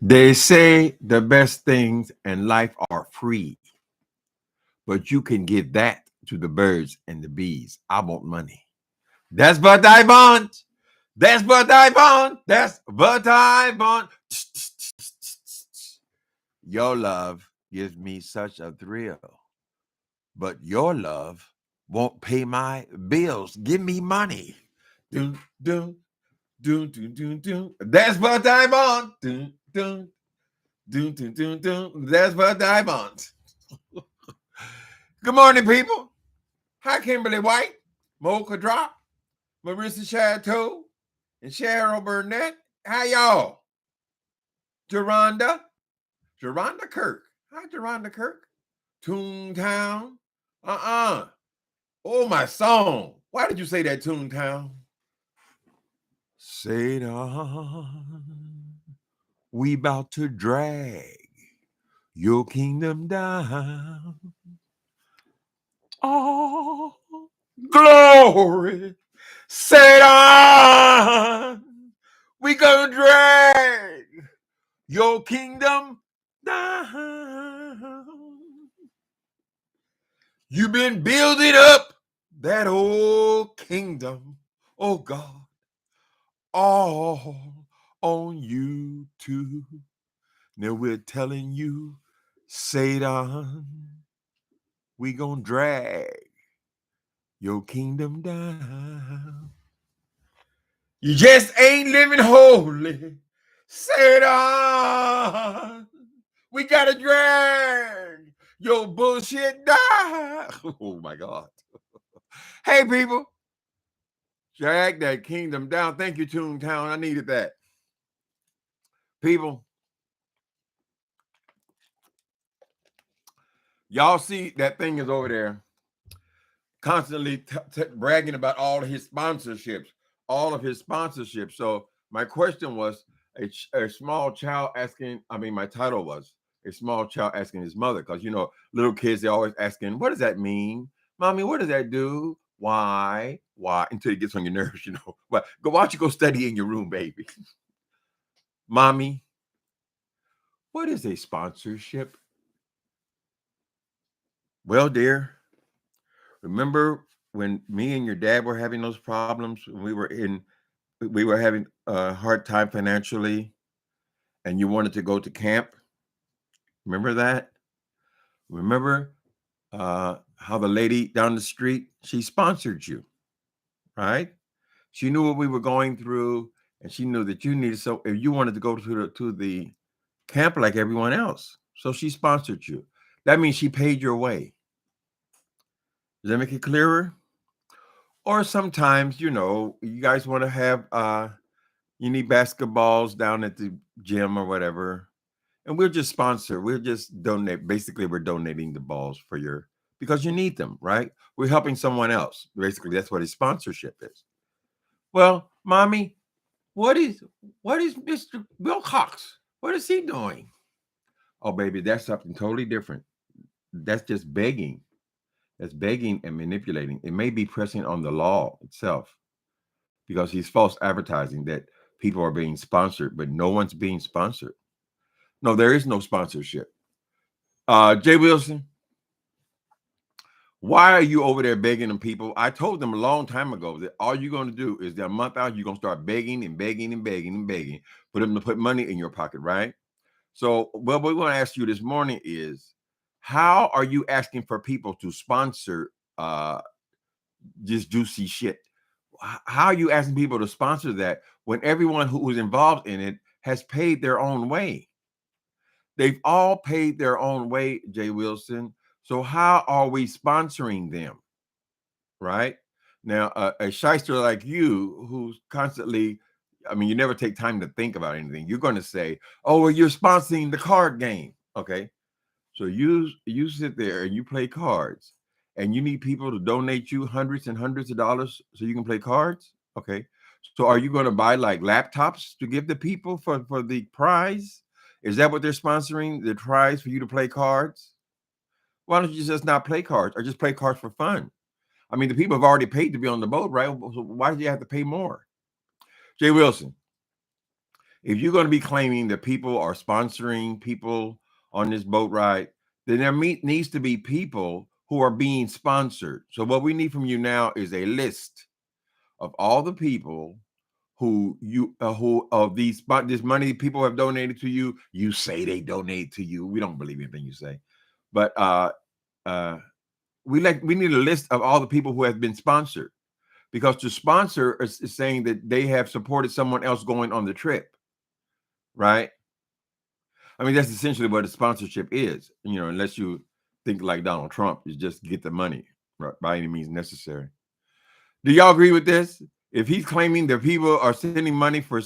They say the best things in life are free, but you can give that to the birds and the bees. I want money. That's what I want. That's what I want. That's what I want. Your love gives me such a thrill, but your love won't pay my bills. Give me money. Dun, dun, dun, dun, dun, dun. That's what I want. Dun, dun, dun, dun, dun, dun. That's what I want. Good morning, people. Hi, Kimberly White, Mocha Drop, Marissa Chateau, and Cheryl Burnett. How y'all? Geronda, Geronda Kirk. Hi, Geronda Kirk. Toontown. Oh, my song. Why did you say that, Toontown? Satan, we about to drag your kingdom down. Oh, glory. Satan, we gonna drag your kingdom down. You've been building up that old kingdom, oh God, all on YouTube. Now we're telling you, Satan, we gonna drag your kingdom down. You just ain't living holy, Satan. We gotta drag your bullshit down. Oh my God. Hey people, drag that kingdom down. Thank you, Toontown. I needed that. People, y'all see that thing is over there constantly bragging about all of his sponsorships, So my question was a small child asking, my title was a small child asking his mother, because, little kids, they're always asking, what does that mean? Mommy, what does that do? Why? Until it gets on your nerves, But why don't you go study in your room, baby? Mommy, what is a sponsorship? Well, dear, remember when me and your dad were having those problems when we were having a hard time financially, and you wanted to go to camp? Remember that? Remember how the lady down the street, she sponsored you, right? She knew what we were going through, and she knew that you needed, so if you wanted to go to the camp like everyone else, so she sponsored you. That means she paid your way. Does that make it clearer? Or sometimes, you guys want to have you need basketballs down at the gym or whatever, and we'll just sponsor. We'll just donate. Basically, we're donating the balls because you need them, right? We're helping someone else. Basically, that's what a sponsorship is. Well, mommy, what is Mr. Wilcox? What is he doing? Oh, baby, that's something totally different. That's just begging. That's begging and manipulating. It may be pressing on the law itself, because he's false advertising that people are being sponsored, but no one's being sponsored. No, there is no sponsorship. Jay Wilson, why are you over there begging them people? I told them a long time ago that all you're going to do is that a month out, you're going to start begging and begging and begging and begging for them to put money in your pocket, right? So, what we want to ask you this morning is, how are you asking for people to sponsor this juicy shit? How are you asking people to sponsor that when everyone who was involved in it has paid their own way? They've all paid their own way, Jay Wilson. So how are we sponsoring them? Right? Now, a shyster like you, who's constantly, you never take time to think about anything. You're going to say, oh, well, you're sponsoring the card game. Okay. So you sit there and you play cards, and you need people to donate you hundreds and hundreds of dollars so you can play cards. Okay. So are you going to buy like laptops to give the people for the prize? Is that what they're sponsoring? The prize for you to play cards? Why don't you just not play cards, or just play cards for fun? The people have already paid to be on the boat, right? So why do you have to pay more? Jay Wilson, If you're going to be claiming that people are sponsoring people on this boat ride, then there needs to be people who are being sponsored. So what we need from you now is a list of all the people who of these this money people have donated to you. You say they donate to you. We don't believe anything you say, but uh, we need a list of all the people who have been sponsored, because to sponsor is saying that they have supported someone else going on the trip, right? I mean, that's essentially what a sponsorship is, unless you think like Donald Trump, is just get the money, right, by any means necessary. Do y'all agree with this? If he's claiming that people are sending money for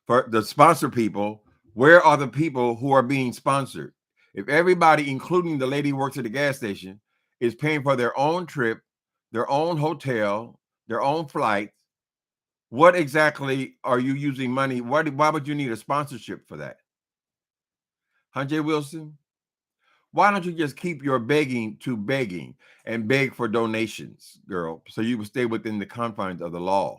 the sponsor people, where are the people who are being sponsored? If everybody, including the lady who works at the gas station, is paying for their own trip, their own hotel, their own flight, what exactly are you using money? Why would you need a sponsorship for that? Huh, Jay Wilson? Why don't you just keep your begging to begging and beg for donations, girl, so you will stay within the confines of the law?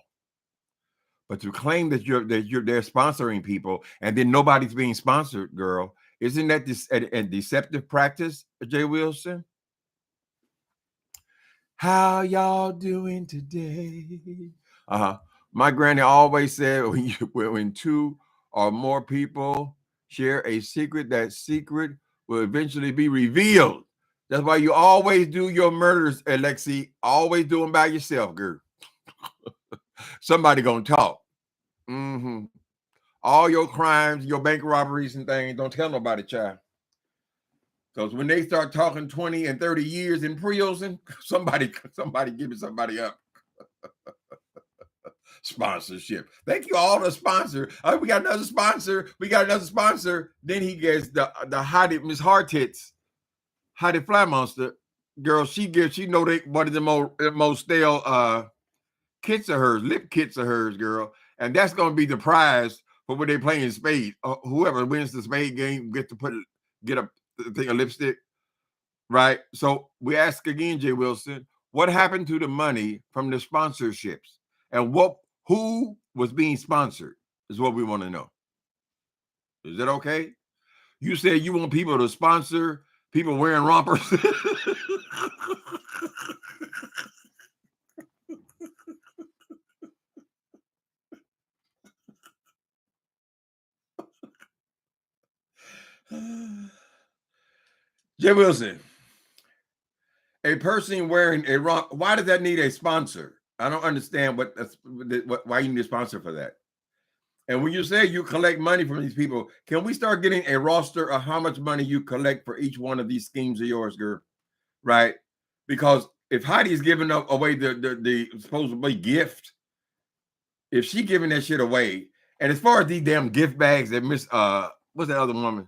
But to claim that they're sponsoring people and then nobody's being sponsored, girl, isn't that a deceptive practice, Jay Wilson? How y'all doing today? Uh-huh. My granny always said when two or more people share a secret, that secret will eventually be revealed. That's why you always do your murders, Alexi. Always do them by yourself, girl. Somebody gonna talk. Mm-hmm. All your crimes, your bank robberies and things, don't tell nobody, child. Because when they start talking 20 and 30 years in prison, somebody giving somebody up. Sponsorship. Thank you all the sponsor. We got another sponsor. We got another sponsor. Then he gets the Hottie Miss Hardtits, Hottie Fly Monster. Girl, she know they one of the most stale kits of hers, lip kits of hers, girl. And that's gonna be the prize for when they playing spade. Whoever wins the spade game get to get a thing of lipstick, right? So we ask again, Jay Wilson, what happened to the money from the sponsorships, and who was being sponsored is what we want to know. Is that okay? You said you want people to sponsor people wearing rompers. Jay Wilson, a person wearing a romper, why does that need a sponsor? I don't understand why you need a sponsor for that. And when you say you collect money from these people, can we start getting a roster of how much money you collect for each one of these schemes of yours, girl? Right? Because if Heidi's giving away the supposedly gift, if she giving that shit away, and as far as these damn gift bags that what's that other woman?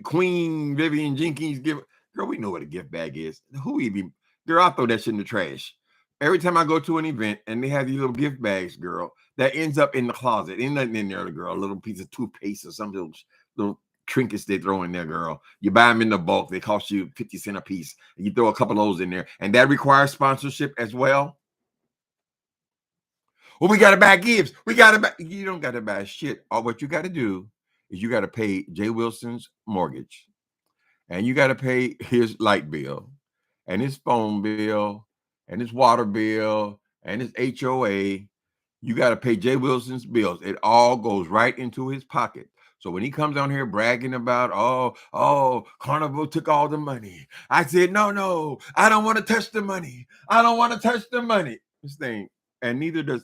Queen Vivian Jenkins give, girl, we know what a gift bag is. Who even, girl, I throw that shit in the trash. Every time I go to an event and they have these little gift bags, girl, that ends up in the closet. Ain't nothing in there, girl. A little piece of toothpaste or some little trinkets they throw in there, girl. You buy them in the bulk, they cost you 50 cents a piece. And you throw a couple of those in there. And that requires sponsorship as well. Well, we got to buy gifts. You don't got to buy shit. All what you got to do is you got to pay Jay Wilson's mortgage, and you got to pay his light bill and his phone bill and his water bill and his HOA. You got to pay Jay Wilson's bills. It all goes right into his pocket. So when he comes on here bragging about, Carnival took all the money, I said, no, I don't want to touch the money. I don't want to touch the money. This thing, and either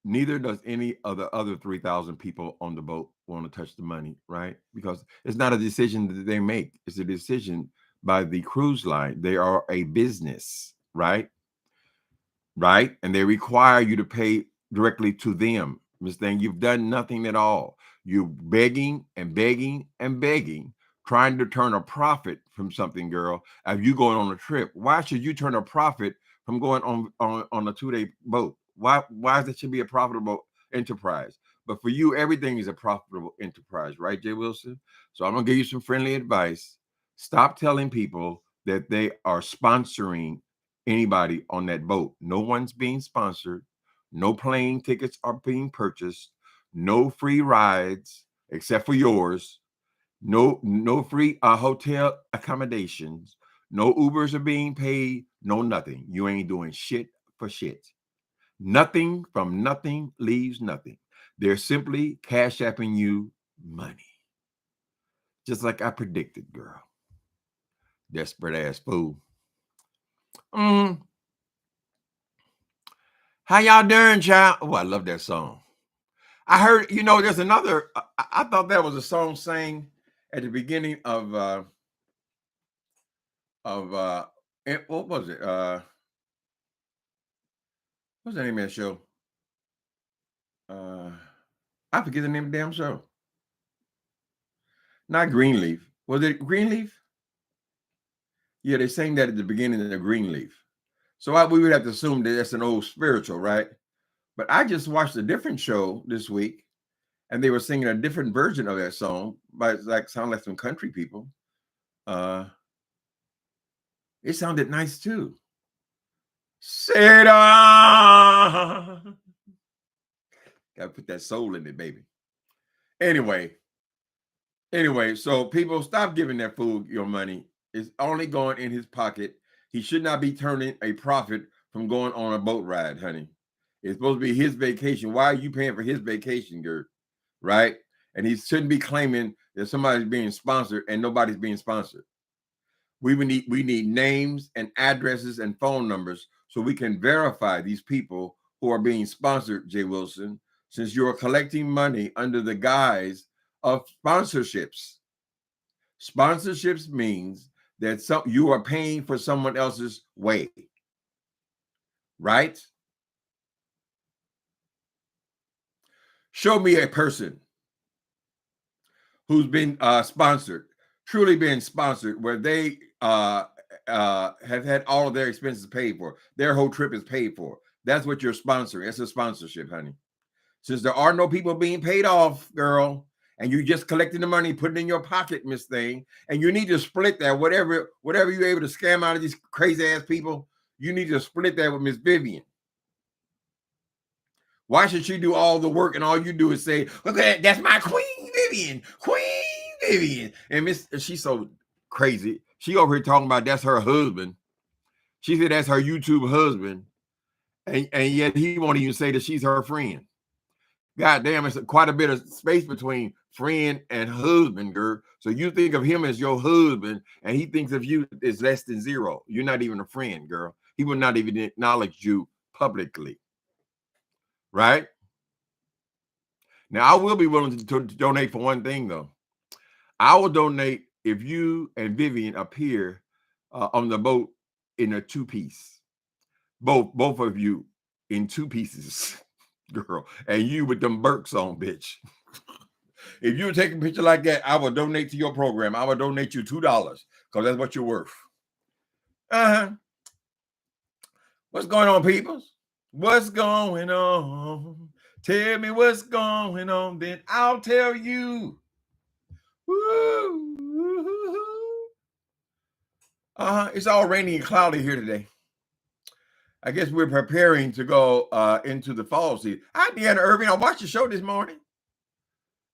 neither does any of the other 3,000 people on the boat want to touch the money, right? Because it's not a decision that they make. It's a decision by the cruise line. They are a business, right? Right? And they require you to pay directly to them. Miss Thing, you've done nothing at all. You're begging and begging and begging, trying to turn a profit from something, girl, of you going on a trip. Why should you turn a profit from going on a 2-day boat? Why that should be a profitable enterprise? But for you, everything is a profitable enterprise, right, Jay Wilson? So I'm gonna give you some friendly advice. Stop telling people that they are sponsoring anybody on that boat. No one's being sponsored. No plane tickets are being purchased. No free rides except for yours. No free hotel accommodations. No Ubers are being paid. No nothing. You ain't doing shit for shit. Nothing from nothing leaves nothing. They're simply cash apping you money. Just like I predicted, girl. Desperate ass fool. How y'all doing, child? Oh, I love that song. I heard, there's another. I thought that was a song sang at the beginning of what was it? What's the name of that show? I forget the name of the damn show. Not Greenleaf. Was it Greenleaf? Yeah, they sang that at the beginning of the Greenleaf. So we would have to assume that that's an old spiritual, right? But I just watched a different show this week, and they were singing a different version of that song, but it sounded like some country people. It sounded nice too. Sit on. Gotta put that soul in it, baby. Anyway, so people, stop giving that fool your money. It's only going in his pocket. He should not be turning a profit from going on a boat ride, honey. It's supposed to be his vacation. Why are you paying for his vacation, girl? Right? And he shouldn't be claiming that somebody's being sponsored and nobody's being sponsored. We need names and addresses and phone numbers so we can verify these people who are being sponsored, Jay Wilson, since you're collecting money under the guise of sponsorships. Sponsorships means that you are paying for someone else's way, right? Show me a person who's been sponsored, truly been sponsored, where they have had all of their expenses paid for. Their whole trip is paid for. That's what you're sponsoring. It's a sponsorship, honey. Since there are no people being paid off, girl, and you just collecting the money, putting it in your pocket, Miss Thing, and you need to split that, whatever you're able to scam out of these crazy ass people, you need to split that with Miss Vivian. Why should she do all the work and all you do is say, look at that, that's my Queen Vivian. And she's so crazy. She over here talking about that's her husband. She said that's her YouTube husband. And yet he won't even say that she's her friend. God damn, it's quite a bit of space between friend and husband, girl. So you think of him as your husband, and he thinks of you as less than zero. You're not even a friend, girl. He will not even acknowledge you publicly. Right? Now, I will be willing to donate for one thing, though. I will donate if you and Vivian appear on the boat in a two-piece. Both of you in two pieces. Girl, and you with them Burks on, bitch. If you take a picture like that, I will donate to your program. I will donate you $2 because that's what you're worth. What's going on, people? What's going on? Tell me what's going on, then I'll tell you. Woo. It's all rainy and cloudy here today. I guess we're preparing to go into the fall season. Hi, Deanna Irving. I watched the show this morning.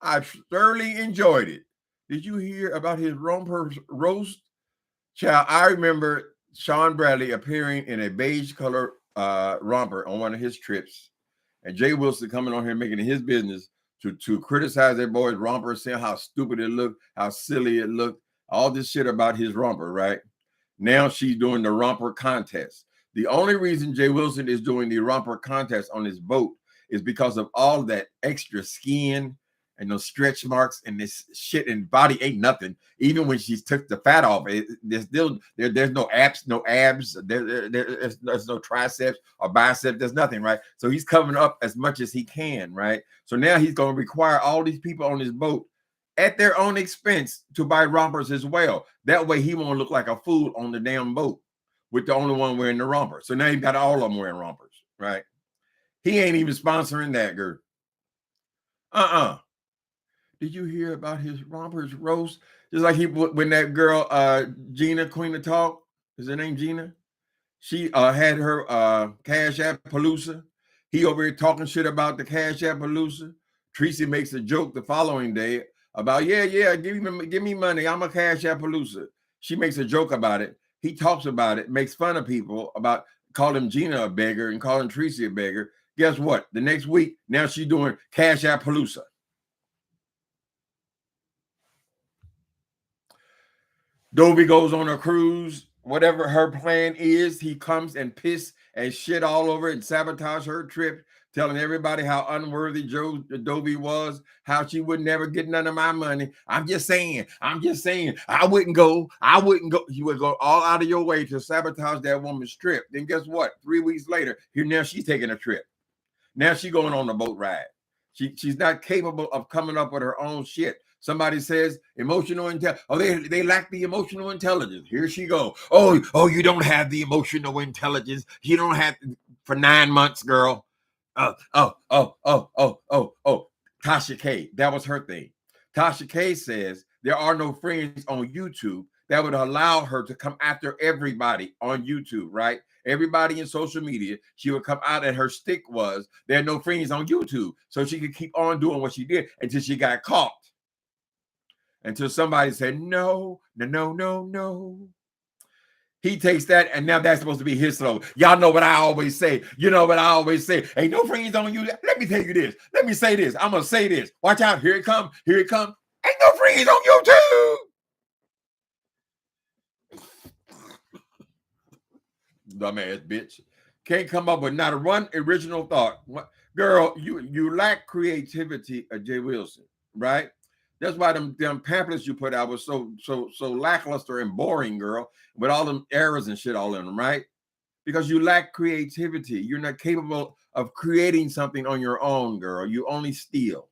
I thoroughly enjoyed it. Did you hear about his romper roast? Child, I remember Sean Bradley appearing in a beige color romper on one of his trips, and Jay Wilson coming on here making it his business to criticize that boy's romper, saying how stupid it looked, how silly it looked, all this shit about his romper, right? Now she's doing the romper contest. The only reason Jay Wilson is doing the romper contest on his boat is because of all that extra skin and those stretch marks and this shit, and body ain't nothing. Even when she took the fat off, there's no abs, there's no triceps or biceps, there's nothing, right? So he's covering up as much as he can, right? So now he's going to require all these people on his boat at their own expense to buy rompers as well. That way he won't look like a fool on the damn boat with the only one wearing the romper. So now you've got all of them wearing rompers, right? He ain't even sponsoring that, girl. Did you hear about his rompers roast? Just like when that girl, Gina, Queen of Talk, is her name Gina? She had her Cash App Palooza. He over here talking shit about the Cash Appaloosa. Tracy makes a joke the following day about, yeah, give me money. I'm a Cash Appaloosa. She makes a joke about it. He talks about it, makes fun of people about calling Gina a beggar and calling Tracy a beggar. Guess what? The next week, now she's doing Cash Appaloosa. Dobie goes on a cruise. Whatever her plan is, he comes and piss and shit all over it and sabotage her trip, telling everybody how unworthy Dobie was, how she would never get none of my money. I'm just saying, I wouldn't go. You would go all out of your way to sabotage that woman's trip. Then guess what? 3 weeks later, here now she's taking a trip. Now she's going on a boat ride. She's not capable of coming up with her own shit. Somebody says emotional intelligence. Oh, they lack the emotional intelligence. Here she go. Oh, you don't have the emotional intelligence. You don't have for 9 months, girl. Oh. Tasha K. That was her thing. Tasha K says there are no friends on YouTube that would allow her to come after everybody on YouTube, right? Everybody in social media, she would come out and her stick was there are no friends on YouTube. So she could keep on doing what she did until she got caught. Until somebody said, no. He takes that, and now that's supposed to be his slogan. Y'all know what I always say. You know what I always say. Ain't no friends on you. Let me tell you this. Let me say this. I'm going to say this. Watch out. Here it comes. Ain't no friends on YouTube. Dumbass bitch. Can't come up with not one original thought. Girl, you lack creativity, Jay Wilson, right? That's why them pamphlets you put out was so lackluster and boring, girl, with all them errors and shit all in them, right? Because you lack creativity. You're not capable of creating something on your own, girl. You only steal.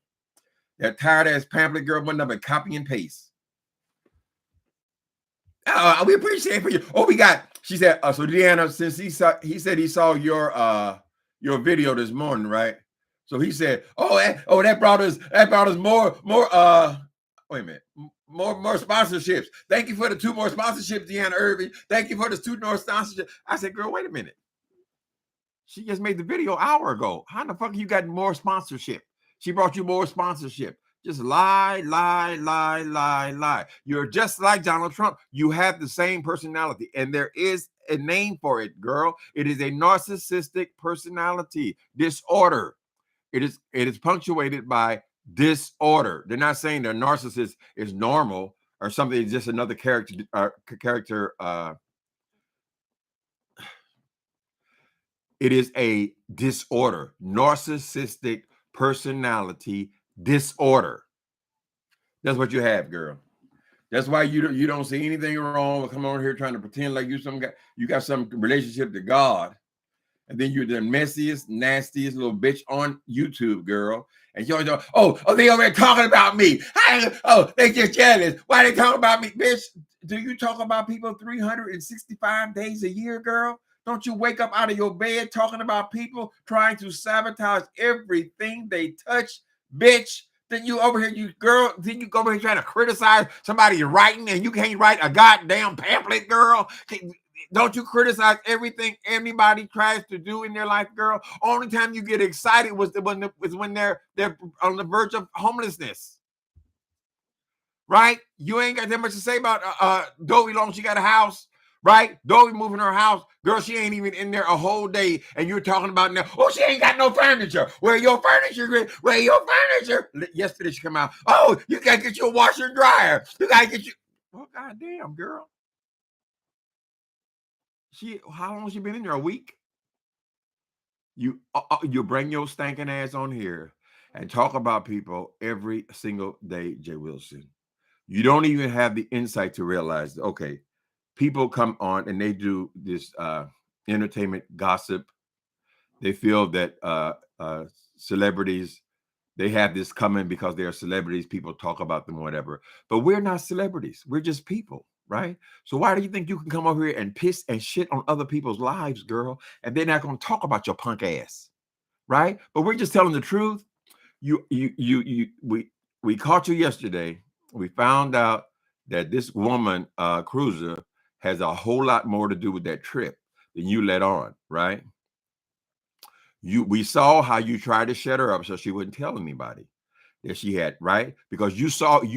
That tired ass pamphlet girl went up and copy and paste. We appreciate it for you. Oh, we got. She said. So Deanna, since he said he saw your video this morning, right? So he said, that brought us more. Wait a minute, more sponsorships. Thank you for the 2 more sponsorships, Deanna Irving. Thank you for the 2 more sponsorships. I said, girl, wait a minute. She just made the video an hour ago. How the fuck you got more sponsorship? She brought you more sponsorship. Just lie. You're just like Donald Trump. You have the same personality, and there is a name for it, girl. It is a narcissistic personality disorder. It is punctuated by disorder. They're not saying their narcissist is normal or something. It's just another character. It is a disorder, narcissistic personality disorder. That's what you have, girl. That's why you don't see anything wrong with coming on here trying to pretend like you got some relationship to God, and then you're the messiest, nastiest little bitch on YouTube, girl. And you always go, oh, they over there talking about me. They just jealous. Why they talking about me, bitch? Do you talk about people 365 days a year, girl? Don't you wake up out of your bed talking about people trying to sabotage everything they touch, bitch? Then you over here, then you go over here trying to criticize somebody writing and you can't write a goddamn pamphlet, girl. Don't you criticize everything anybody tries to do in their life, girl? Only time you get excited was when they're on the verge of homelessness. Right? You ain't got that much to say about Dobie long she got a house. Right? Dobie moving her house. Girl, she ain't even in there a whole day. And you're talking about now, she ain't got no furniture. Where your furniture? Where your furniture? Yesterday she come out. Oh, you gotta get your washer and dryer. You gotta get you. Oh, goddamn, girl. How long has she been in there? A week? You bring your stinking ass on here and talk about people every single day, Jay Wilson. You don't even have the insight to realize, okay, people come on and they do this entertainment gossip. They feel that celebrities, they have this coming because they are celebrities. People talk about them, whatever. But we're not celebrities. We're just people, right? So why do you think you can come over here and piss and shit on other people's lives, girl? And they're not going to talk about your punk ass, right? But we're just telling the truth. We caught you yesterday. We found out that this woman, Cruiser, has a whole lot more to do with that trip than you let on, right? We saw how you tried to shut her up so she wouldn't tell anybody that she had, right? Because you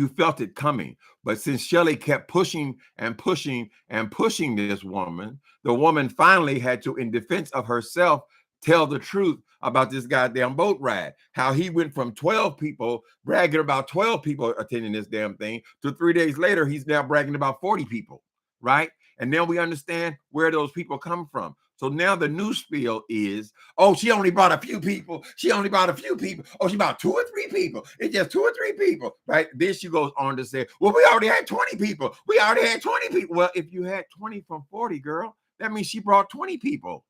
felt it coming. But since Shelley kept pushing and pushing and pushing this woman, the woman finally had to, in defense of herself, tell the truth about this goddamn boat ride. How he went from 12 people bragging about 12 people attending this damn thing to 3 days later, he's now bragging about 40 people, right? And now we understand where those people come from. So now the new spiel is, oh, she only brought a few people. She only brought a few people. Oh, she brought 2 or 3 people. It's just 2 or 3 people, right? Then she goes on to say, well, we already had 20 people. We already had 20 people. Well, if you had 20 from 40, girl, that means she brought 20 people,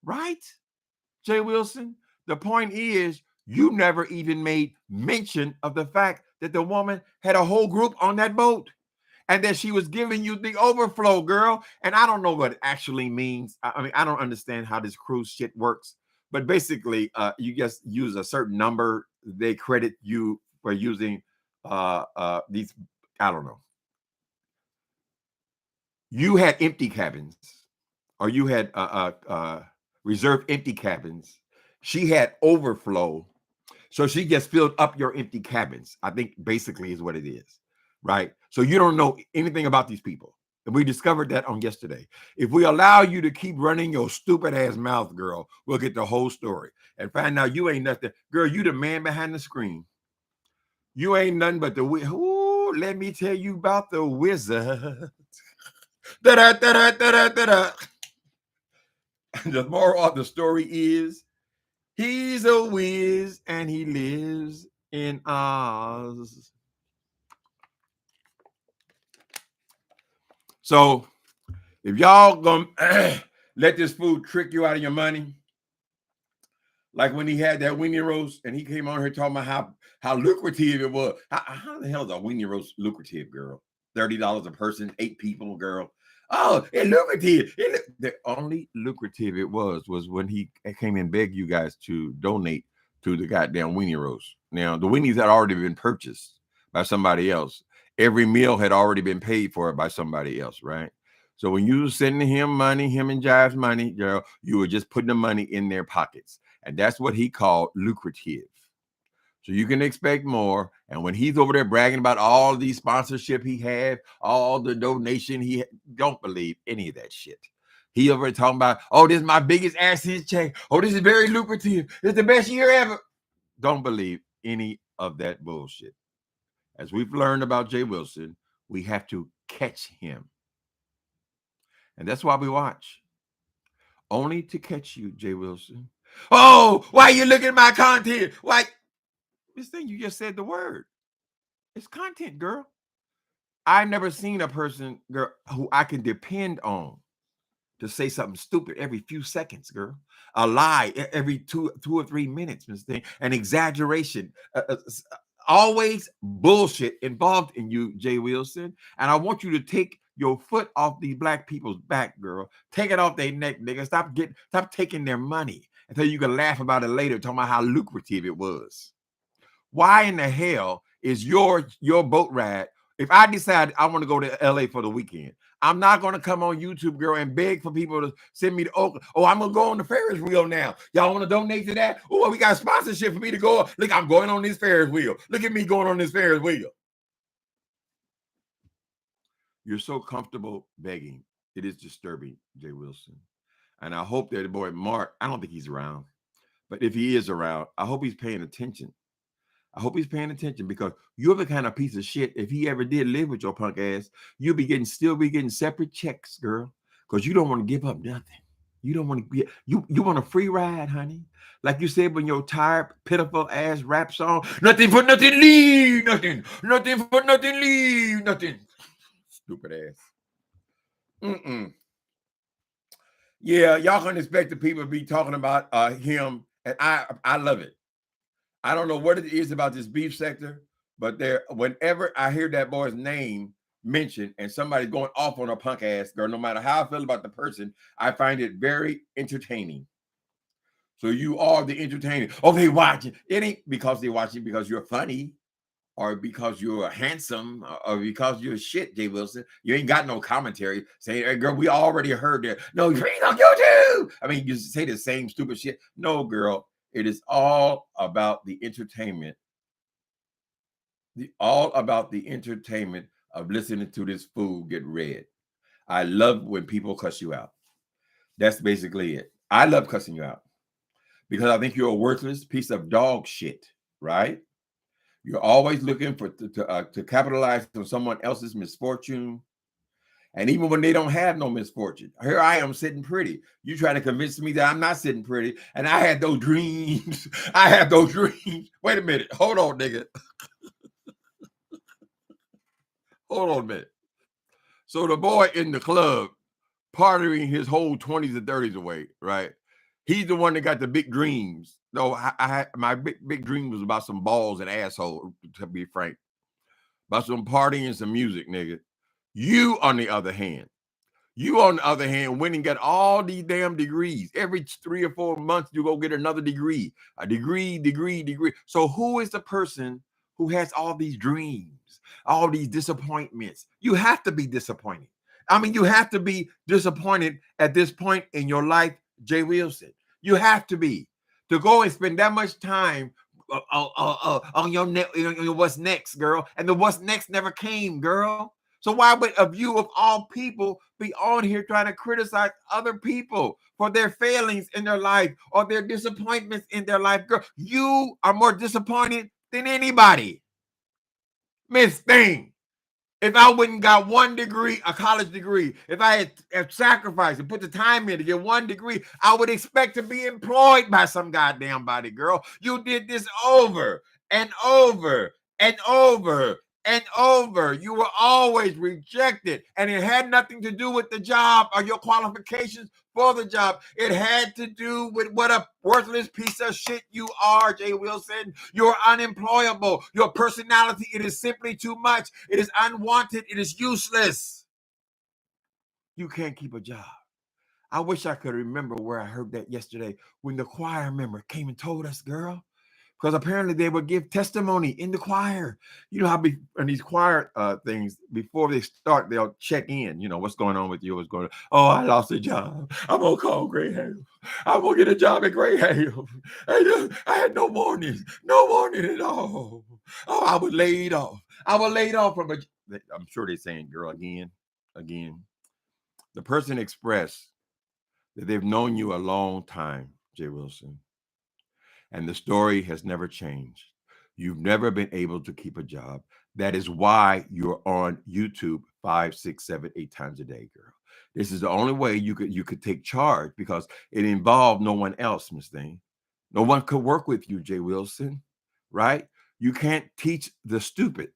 right? Jay Wilson, the point is, you never even made mention of the fact that the woman had a whole group on that boat and that she was giving you the overflow, girl. And I don't know what it actually means. I mean, I don't understand how this cruise shit works. But basically, you just use a certain number. They credit you for using these, I don't know. You had empty cabins, or you had reserved empty cabins. She had overflow. So she just filled up your empty cabins, I think basically is what it is, right? So you don't know anything about these people. And we discovered that on yesterday. If we allow you to keep running your stupid ass mouth, girl, we'll get the whole story and find out you ain't nothing. Girl, you the man behind the screen. You ain't nothing but the ooh, let me tell you about the wizard. Da-da, da-da, da-da, da-da. The moral of the story is he's a whiz and he lives in Oz. So if y'all gonna let this food trick you out of your money, like when he had that weenie roast and he came on here talking about how lucrative it was. How the hell is a weenie roast lucrative, girl? $30 a person, 8 people, girl. Oh, it's lucrative. The only lucrative it was when he came and begged you guys to donate to the goddamn weenie roast. Now, the weenies had already been purchased by somebody else. Every meal had already been paid for by somebody else, right? So when you were sending him money, him and Jive's money, girl, you were just putting the money in their pockets. And that's what he called lucrative. So you can expect more. And when he's over there bragging about all these sponsorship he had, all the donation he had, don't believe any of that shit. He over there talking about, oh, this is my biggest AdSense check. Oh, this is very lucrative. It's the best year ever. Don't believe any of that bullshit. As we've learned about Jay Wilson, we have to catch him. And that's why we watch. Only to catch you, Jay Wilson. Oh, why are you looking at my content? Why? This thing, you just said the word. It's content, girl. I've never seen a person, girl, who I can depend on to say something stupid every few seconds, girl. A lie every two or 3 minutes, Miss Thing. An exaggeration. Always bullshit involved in you, Jay Wilson. And I want you to take your foot off these black people's back, girl. Take it off their neck, nigga. Stop taking their money until you can laugh about it later, talking about how lucrative it was. Why in the hell is your boat ride? If I decide I want to go to LA for the weekend, I'm not going to come on YouTube, girl, and beg for people to send me to Oakland. Oh, I'm going to go on the Ferris wheel now. Y'all want to donate to that? Oh, we got sponsorship for me to go. Look, I'm going on this Ferris wheel. Look at me going on this Ferris wheel. You're so comfortable begging. It is disturbing, Jay Wilson. And I hope that boy Mark, I don't think he's around, but if he is around, I hope he's paying attention. I hope he's paying attention because you're the kind of piece of shit. If he ever did live with your punk ass, you'll be still be getting separate checks, girl, because you don't want to give up nothing. You don't want to be you want a free ride, honey. Like you said when your tired, pitiful ass rap song, nothing for nothing, leave nothing, nothing for nothing, leave nothing. Stupid ass. Yeah, y'all can expect the people to be talking about him, and I love it. I don't know what it is about this beef sector, but whenever I hear that boy's name mentioned and somebody going off on a punk ass girl, no matter how I feel about the person, I find it very entertaining. So you are the entertainer. Oh, they watching. It ain't because they're watching because you're funny. or because you're handsome, or because you're shit, Jay Wilson. You ain't got no commentary saying, hey, girl, we already heard that. No, you ain't on YouTube. I mean, you say the same stupid shit. No, girl, it is all about the entertainment. All about the entertainment of listening to this fool get read. I love when people cuss you out. That's basically it. I love cussing you out because I think you're a worthless piece of dog shit, right? You're always looking for to capitalize on someone else's misfortune. And even when they don't have no misfortune, here I am sitting pretty. You trying to convince me that I'm not sitting pretty, and I had those dreams. I have those dreams. Wait a minute. Hold on, nigga. Hold on a minute. So the boy in the club partying his whole 20s and 30s away, right? He's the one that got the big dreams. No, my big dream was about some balls and asshole, to be frank. About some partying and some music, nigga. You, on the other hand, went and got all these damn degrees. Every 3 or 4 months, you go get another degree, a degree. So who is the person who has all these dreams, all these disappointments? You have to be disappointed. I mean, you have to be disappointed at this point in your life, Jay Wilson. You have to be. To go and spend that much time on your what's next, girl. And the what's next never came, girl. So why would a you of all people be on here trying to criticize other people for their failings in their life or their disappointments in their life? Girl, you are more disappointed than anybody. Miss Thing. If I wouldn't got one degree, a college degree, if I had sacrificed and put the time in to get one degree, I would expect to be employed by some goddamn body, girl. You did this over and over and over and over. You were always rejected, and it had nothing to do with the job or your qualifications for the job. It had to do with what a worthless piece of shit you are, Jay Wilson. You're unemployable. Your personality, it is simply too much. It is unwanted. It is useless. You can't keep a job. I wish I could remember where I heard that yesterday when the choir member came and told us, girl, because apparently they would give testimony in the choir. You know how in these choir things, before they start, they'll check in. You know, what's going on with you? What's going on? Oh, I lost a job. I'm going to call Greyhound. I'm going to get a job at Greyhound. I had no warning at all. Oh, I was laid off. I was laid off from a. I'm sure they're saying, girl, again. The person expressed that they've known you a long time, Jay Wilson. And the story has never changed. You've never been able to keep a job. That is why you're on YouTube 5, 6, 7, 8 times a day, girl. This is the only way you could take charge because it involved no one else, Miss Thing. No one could work with you, Jay Wilson, right? You can't teach the stupid.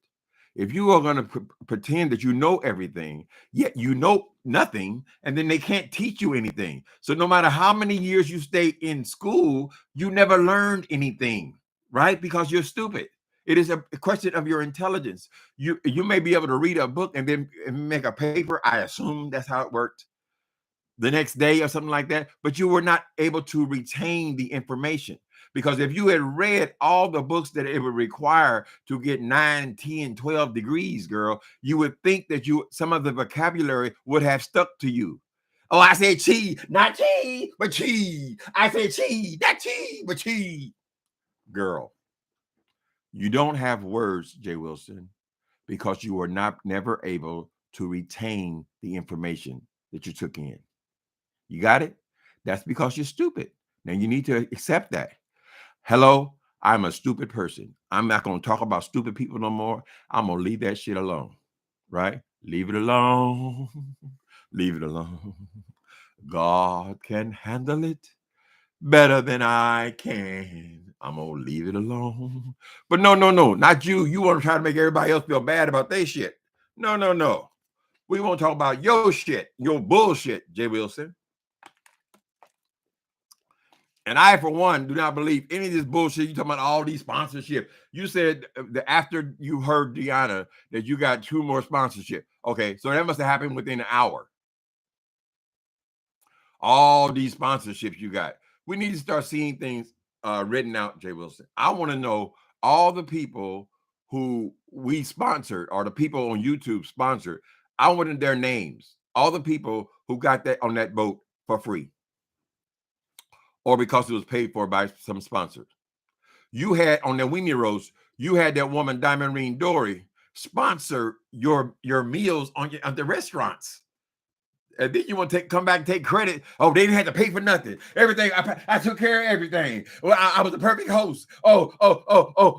If you are going to pretend that you know everything, yet you know nothing, and then they can't teach you anything. So no matter how many years you stay in school, you never learned anything, right? Because you're stupid. It is a question of your intelligence. You may be able to read a book and then make a paper. I assume that's how it worked the next day or something like that, but you were not able to retain the information. Because if you had read all the books that it would require to get 9, 10, 12 degrees, girl, you would think that some of the vocabulary would have stuck to you. Oh, I said chi, not chi, but chi. I said chi, not chi, but chi. Girl, you don't have words, Jay Wilson, because you were never able to retain the information that you took in. You got it? That's because you're stupid. Now you need to accept that. Hello, I'm a stupid person. I'm not going to talk about stupid people no more. I'm going to leave that shit alone, right? Leave it alone. Leave it alone. God can handle it better than I can. I'm going to leave it alone. But no, not you. You want to try to make everybody else feel bad about their shit. No. We want to talk about your shit, your bullshit, Jay Wilson. And I, for one, do not believe any of this bullshit. You talking about all these sponsorship. You said that after you heard Deanna that you got 2 more sponsorship. Okay, so that must have happened within an hour. All these sponsorships you got. We need to start seeing things written out, Jay Wilson. I want to know all the people who we sponsored, or the people on YouTube sponsored, I wanted their names. All the people who got that on that boat for free, or because it was paid for by some sponsors. You had on the Weenie Roast, you had that woman Diamond Ring Dory sponsor your meals on the restaurants. And then you want to come back and take credit. Oh, they didn't have to pay for nothing. Everything, I took care of everything. Well, I was the perfect host. Oh,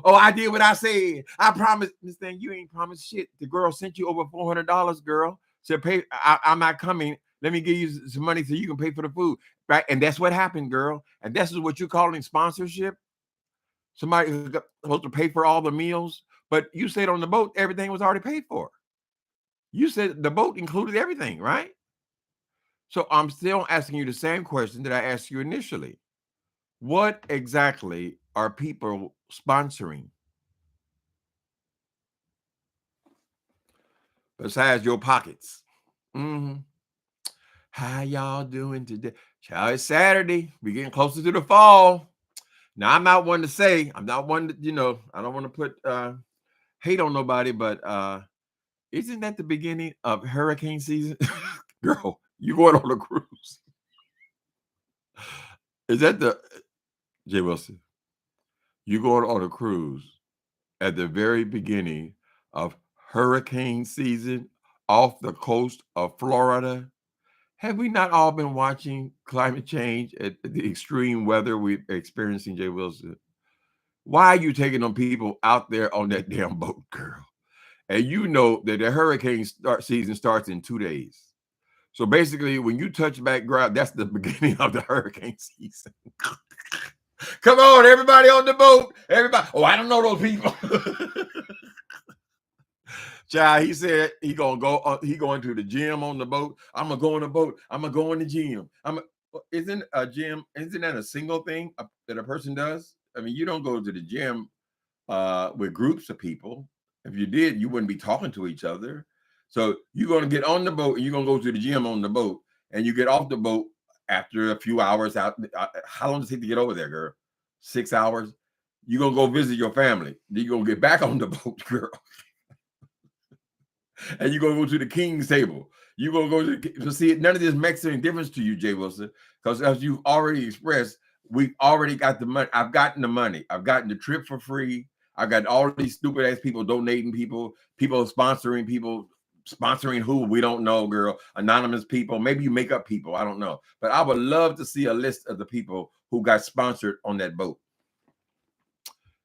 I did what I said. I promised. This thing, you ain't promised shit. The girl sent you over $400, girl. Said, pay, I'm not coming. Let me give you some money so you can pay for the food. Right? And that's what happened, girl. And this is what you're calling sponsorship? Somebody who's supposed to pay for all the meals, but you said on the boat, everything was already paid for. You said the boat included everything, right? So I'm still asking you the same question that I asked you initially. What exactly are people sponsoring besides your pockets? Mm-hmm. How y'all doing today? Child, it's Saturday. We're getting closer to the fall. Now, I'm not one to say, I'm not one to, I don't want to put hate on nobody, but isn't that the beginning of hurricane season? Girl, you going on a cruise. Is that Jay Wilson, you going on a cruise at the very beginning of hurricane season off the coast of Florida? Have we not all been watching climate change at the extreme weather we're experiencing, Jay Wilson? Why are you taking them people out there on that damn boat, girl? And you know that the hurricane season starts in 2 days. So basically, when you touch back ground, that's the beginning of the hurricane season. Come on, everybody on the boat. Everybody. Oh, I don't know those people. Child, he said he gonna go. He going to the gym on the boat. I'm gonna go on the boat. I'm gonna go in the gym. Isn't a gym? Isn't that a single thing that a person does? I mean, you don't go to the gym with groups of people. If you did, you wouldn't be talking to each other. So you're gonna get on the boat and you're gonna go to the gym on the boat, and you get off the boat after a few hours out. How long does it take to get over there, girl? 6 hours. You're gonna go visit your family. Then you're gonna get back on the boat, girl. And you're gonna go to the king's table. You're gonna go to see it. None of this makes any difference to you, Jay Wilson, because as you've already expressed, we've already got the money. I've gotten the money. I've gotten the trip for free. I got all these stupid ass people donating, people sponsoring who we don't know, girl. Anonymous people. Maybe you make up people. I don't know. But I would love to see a list of the people who got sponsored on that boat.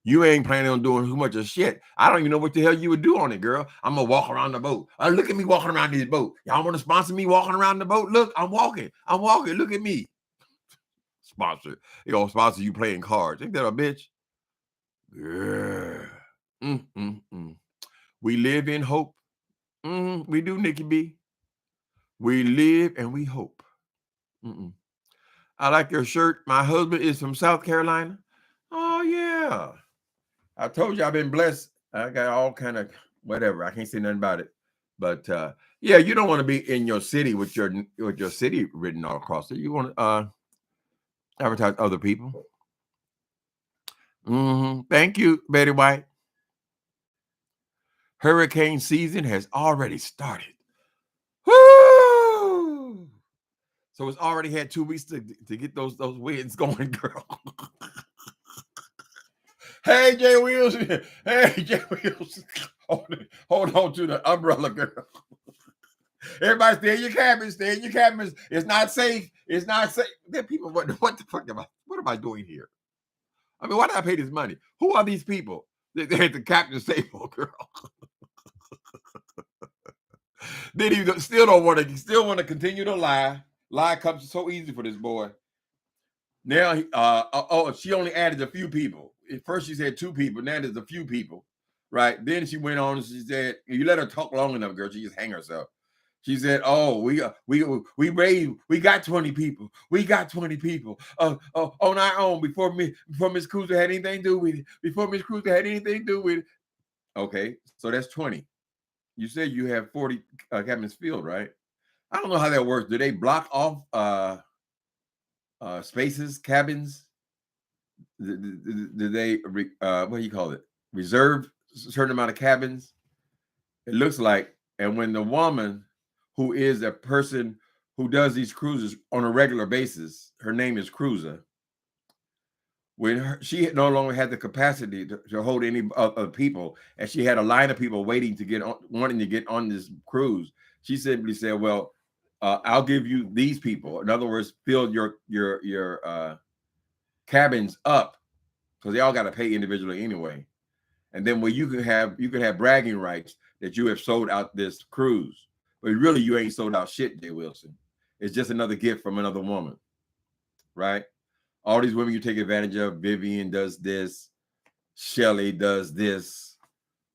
You ain't planning on doing too much of shit. I don't even know what the hell you would do on it, girl. I'm gonna walk around the boat. Look at me walking around this boat. Y'all want to sponsor me walking around the boat? Look, I'm walking. I'm walking. Look at me. Sponsor. They gonna sponsor you playing cards. Ain't that a bitch? Yeah. We live in hope. We do, Nikki B. We live and we hope. I like your shirt. My husband is from South Carolina. Oh yeah. I told you I've been blessed. I got all kind of whatever. I can't say nothing about it. But yeah, you don't want to be in your city with your city written all across it. You want to advertise other people. Thank you, Betty White. Hurricane season has already started. Woo! So it's already had 2 weeks to get those winds going, girl. Hey, Jay Wheels. Hey, Jay Wheels. Hold on to the umbrella, girl. Everybody stay in your cabins. Stay in your cabins. It's not safe. It's not safe. There people, what the fuck what am I doing here? I mean, why did I pay this money? Who are these people? They at the captain's table, girl. Then he still want to continue to lie. Lie comes so easy for this boy. Now, she only added a few people. At first, she said 2 people. Now there's a few people, right? Then she went on and she said, "You let her talk long enough, girl. She just hang herself." She said, "Oh, we got 20 people. We got 20 people on our own before Miss Cruiser had anything to do with it. Before Miss Cruiser had anything to do with it." Okay, so that's 20. You said you have 40 cabins filled, right? I don't know how that works. Do they block off spaces, cabins? Do they what do you call it? Reserve certain amount of cabins, it looks like. And when the woman who is a person who does these cruises on a regular basis, her name is Cruiser, when she no longer had the capacity to hold any people, and she had a line of people waiting to get on, wanting to get on this cruise, she simply said, well, I'll give you these people. In other words, fill your cabins up, because they all got to pay individually anyway. And then you could have bragging rights that you have sold out this cruise, but really you ain't sold out shit, Jay Wilson. It's just another gift from another woman, right? All these women you take advantage of. Vivian does this. Shelly does this.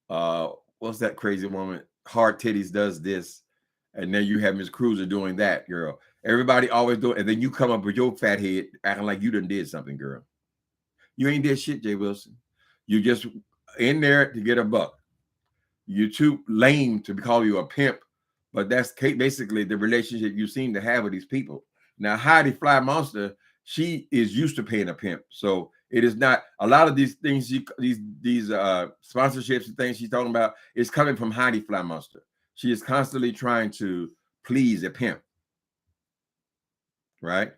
What's that crazy woman? Hard Titties does this. And then you have Miss Cruiser doing that, girl. Everybody always do it. And then you come up with your fat head acting like you done did something, girl. You ain't did shit, Jay Wilson. You just in there to get a buck. You're too lame to call you a pimp, but that's basically the relationship you seem to have with these people. Now, Heidi Fly Monster, she is used to paying a pimp, so it is not a lot of these things. These sponsorships and things she's talking about is coming from Heidi Fly Monster. She is constantly trying to please a pimp, right?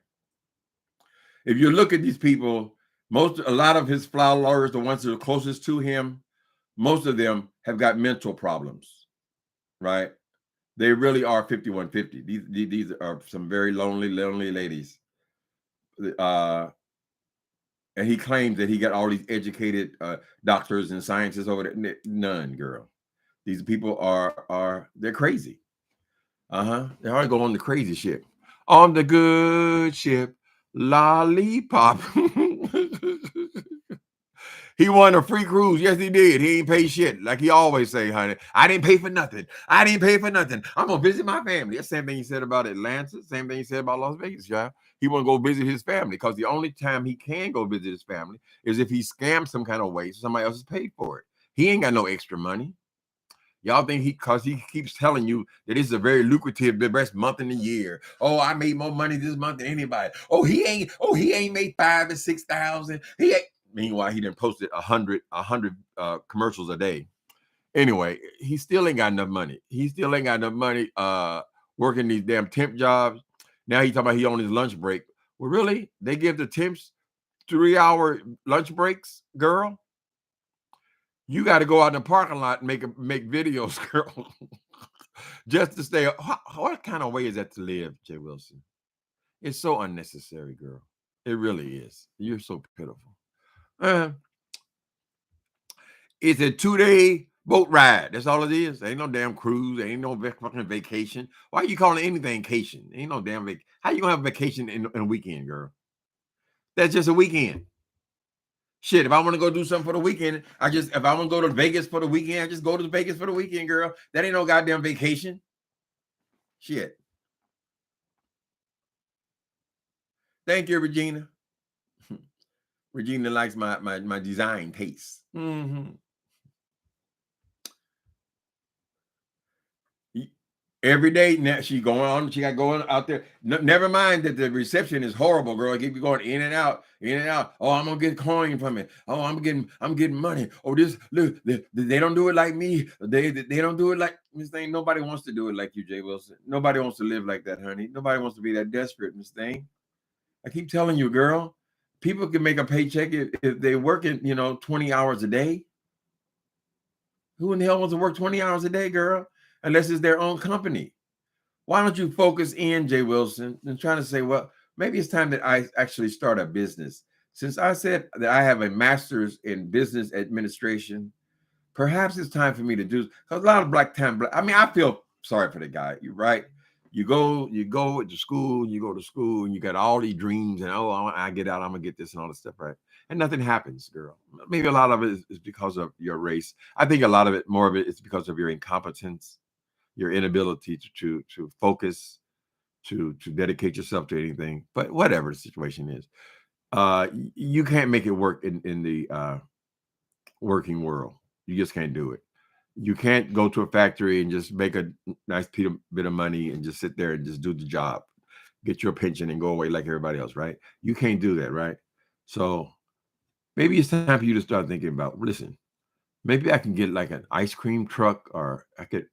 If you look at these people, a lot of his followers, the ones that are closest to him, most of them have got mental problems, right? They really are 5150. These are some very lonely ladies. And he claims that he got all these educated doctors and scientists over there. None, girl. These people they're crazy. They already go on the crazy ship. On the good ship, lollipop. He won a free cruise. Yes, he did. He ain't pay shit. Like he always say, honey, I didn't pay for nothing. I didn't pay for nothing. I'm going to visit my family. That's the same thing he said about Atlanta. Same thing he said about Las Vegas, y'all. He want to go visit his family because the only time he can go visit his family is if he scams some kind of way so somebody else is paid for it. He ain't got no extra money. Y'all think because he keeps telling you that this is a very lucrative, the best month in the year. Oh, I made more money this month than anybody. Oh, he ain't made 5,000 and 6,000. He ain't. Meanwhile, he done posted 100 commercials a day. Anyway, he still ain't got enough money. He still ain't got enough money working these damn temp jobs. Now he talking about he on his lunch break. Well, really? They give the temps 3-hour lunch breaks, girl? You got to go out in the parking lot and make videos, girl, just to stay. What kind of way is that to live, Jay Wilson? It's so unnecessary, girl. It really is. You're so pitiful. It's a 2-day boat ride. That's all it is. Ain't no damn cruise. Ain't no fucking vacation. Why are you calling anything vacation? Ain't no damn vacation. How you gonna have a vacation in a weekend, girl? That's just a weekend. Shit, if I want to go do something for the weekend, if I want to go to Vegas for the weekend, I just go to Vegas for the weekend, girl. That ain't no goddamn vacation. Shit. Thank you, Regina. Regina likes my design taste. Every day now she got going out there. Never mind that the reception is horrible, girl. Keep going in and out. Oh, I'm gonna get coin from it. Oh, I'm getting money. Oh, this look, they don't do it like me. They don't do it like Miss Thing. Nobody wants to do it like you, Jay Wilson. Nobody wants to live like that, honey. Nobody wants to be that desperate, Miss Thing. I keep telling you, girl. People can make a paycheck if they're working, 20 hours a day. Who in the hell wants to work 20 hours a day, girl? Unless it's their own company. Why don't you focus in, Jay Wilson, and trying to say, well, maybe it's time that I actually start a business. Since I said that I have a master's in business administration, perhaps it's time for me to do, because a lot of I feel sorry for the guy. You're right. You go to school, and you got all these dreams, and I get out, I'm gonna get this and all this stuff, right? And nothing happens, girl. Maybe a lot of it is because of your race. I think more of it is because of your incompetence, your inability to focus, to dedicate yourself to anything. But whatever the situation is, you can't make it work in the working world. You just can't do it. You can't go to a factory and just make a nice bit of money and just sit there and just do the job, get your pension and go away like everybody else, right? You can't do that, right? So maybe it's time for you to start thinking about, listen, Maybe I can get like an ice cream truck, or I could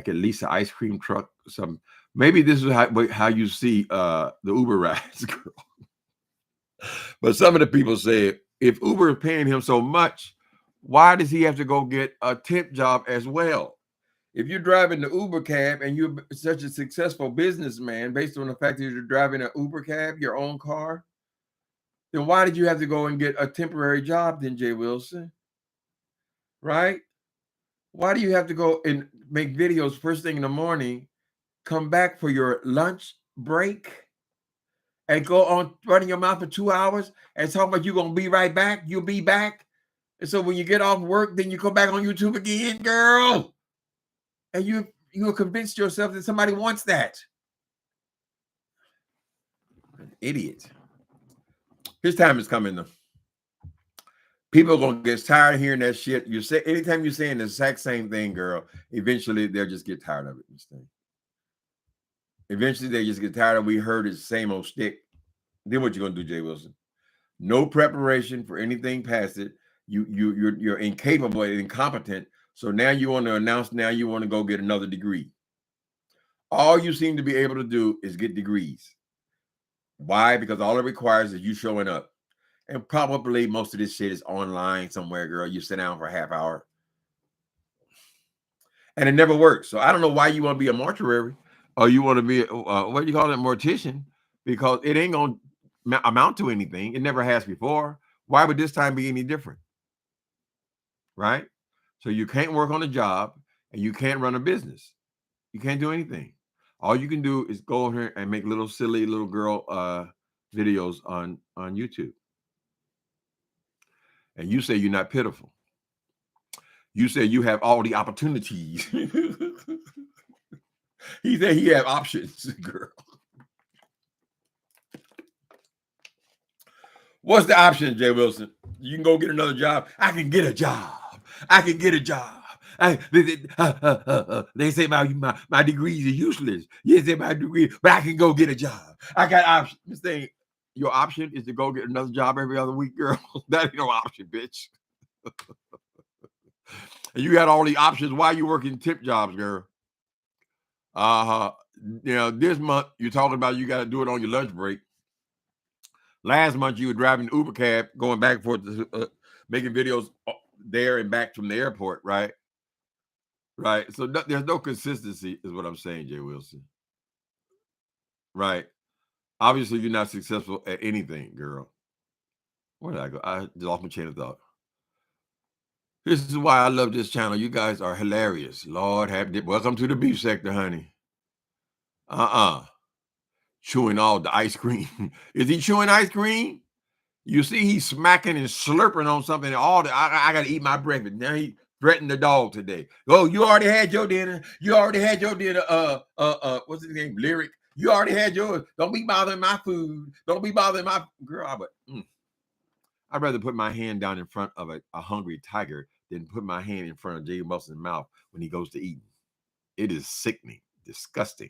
lease an ice cream truck. Some maybe this is how you see the Uber rides, girl. But some of the people said if Uber is paying him so much, why does he have to go get a temp job as well? If you're driving the Uber cab and you're such a successful businessman based on the fact that you're driving an Uber cab, your own car, then why did you have to go and get a temporary job then, Jay Wilson? Right? Why do you have to go and make videos first thing in the morning, come back for your lunch break, and go on running your mouth for 2 hours and talk about you're going to be right back? You'll be back. And so when you get off work, then you come back on YouTube again, girl. And you convinced yourself that somebody wants that. An idiot. His time is coming though. People are gonna get tired of hearing that shit. You say anytime you're saying the exact same thing, girl, eventually they'll just get tired of it. Eventually they just get tired of we heard the same old stick. Then what you gonna do, Jay Wilson? No preparation for anything past it. You're incapable and incompetent. So now you want to announce now you want to go get another degree. All you seem to be able to do is get degrees. Why? Because all it requires is you showing up. And probably most of this shit is online somewhere, girl. You sit down for a half hour. And it never works. So I don't know why you want to be a mortuary or you want to be, what do you call it, mortician? Because it ain't going to amount to anything. It never has before. Why would this time be any different? Right? So you can't work on a job and you can't run a business. You can't do anything. All you can do is go over here and make little silly little girl videos on YouTube. And you say you're not pitiful. You say you have all the opportunities. He said he have options, girl. What's the option, Jay Wilson? You can go get another job. I can get a job. I can get a job. They say my degrees are useless. You say my degree, but I can go get a job. I got options. This thing, your option is to go get another job every other week, girl. That ain't no option, bitch. And you got all the options. Why you working tip jobs, girl? You know, this month you're talking about you got to do it on your lunch break. Last month you were driving Uber cab, going back and forth, making videos there and back from the airport, right? Right. So there's no consistency, is what I'm saying, Jay Wilson. Right. Obviously, you're not successful at anything, girl. Where did I go? I just lost my chain of thought. This is why I love this channel. You guys are hilarious. Lord have welcome to the beef sector, honey. Chewing all the ice cream. Is he chewing ice cream? You see, he's smacking and slurping on something. All the I gotta eat my breakfast. Now he threatened the dog today. Oh, you already had your dinner. You already had your dinner. What's his name? Lyric. You already had yours. Don't be bothering my food. Don't be bothering my girl. But I'd rather put my hand down in front of a hungry tiger than put my hand in front of Jay Wilson's mouth when he goes to eat. It is sickening, disgusting.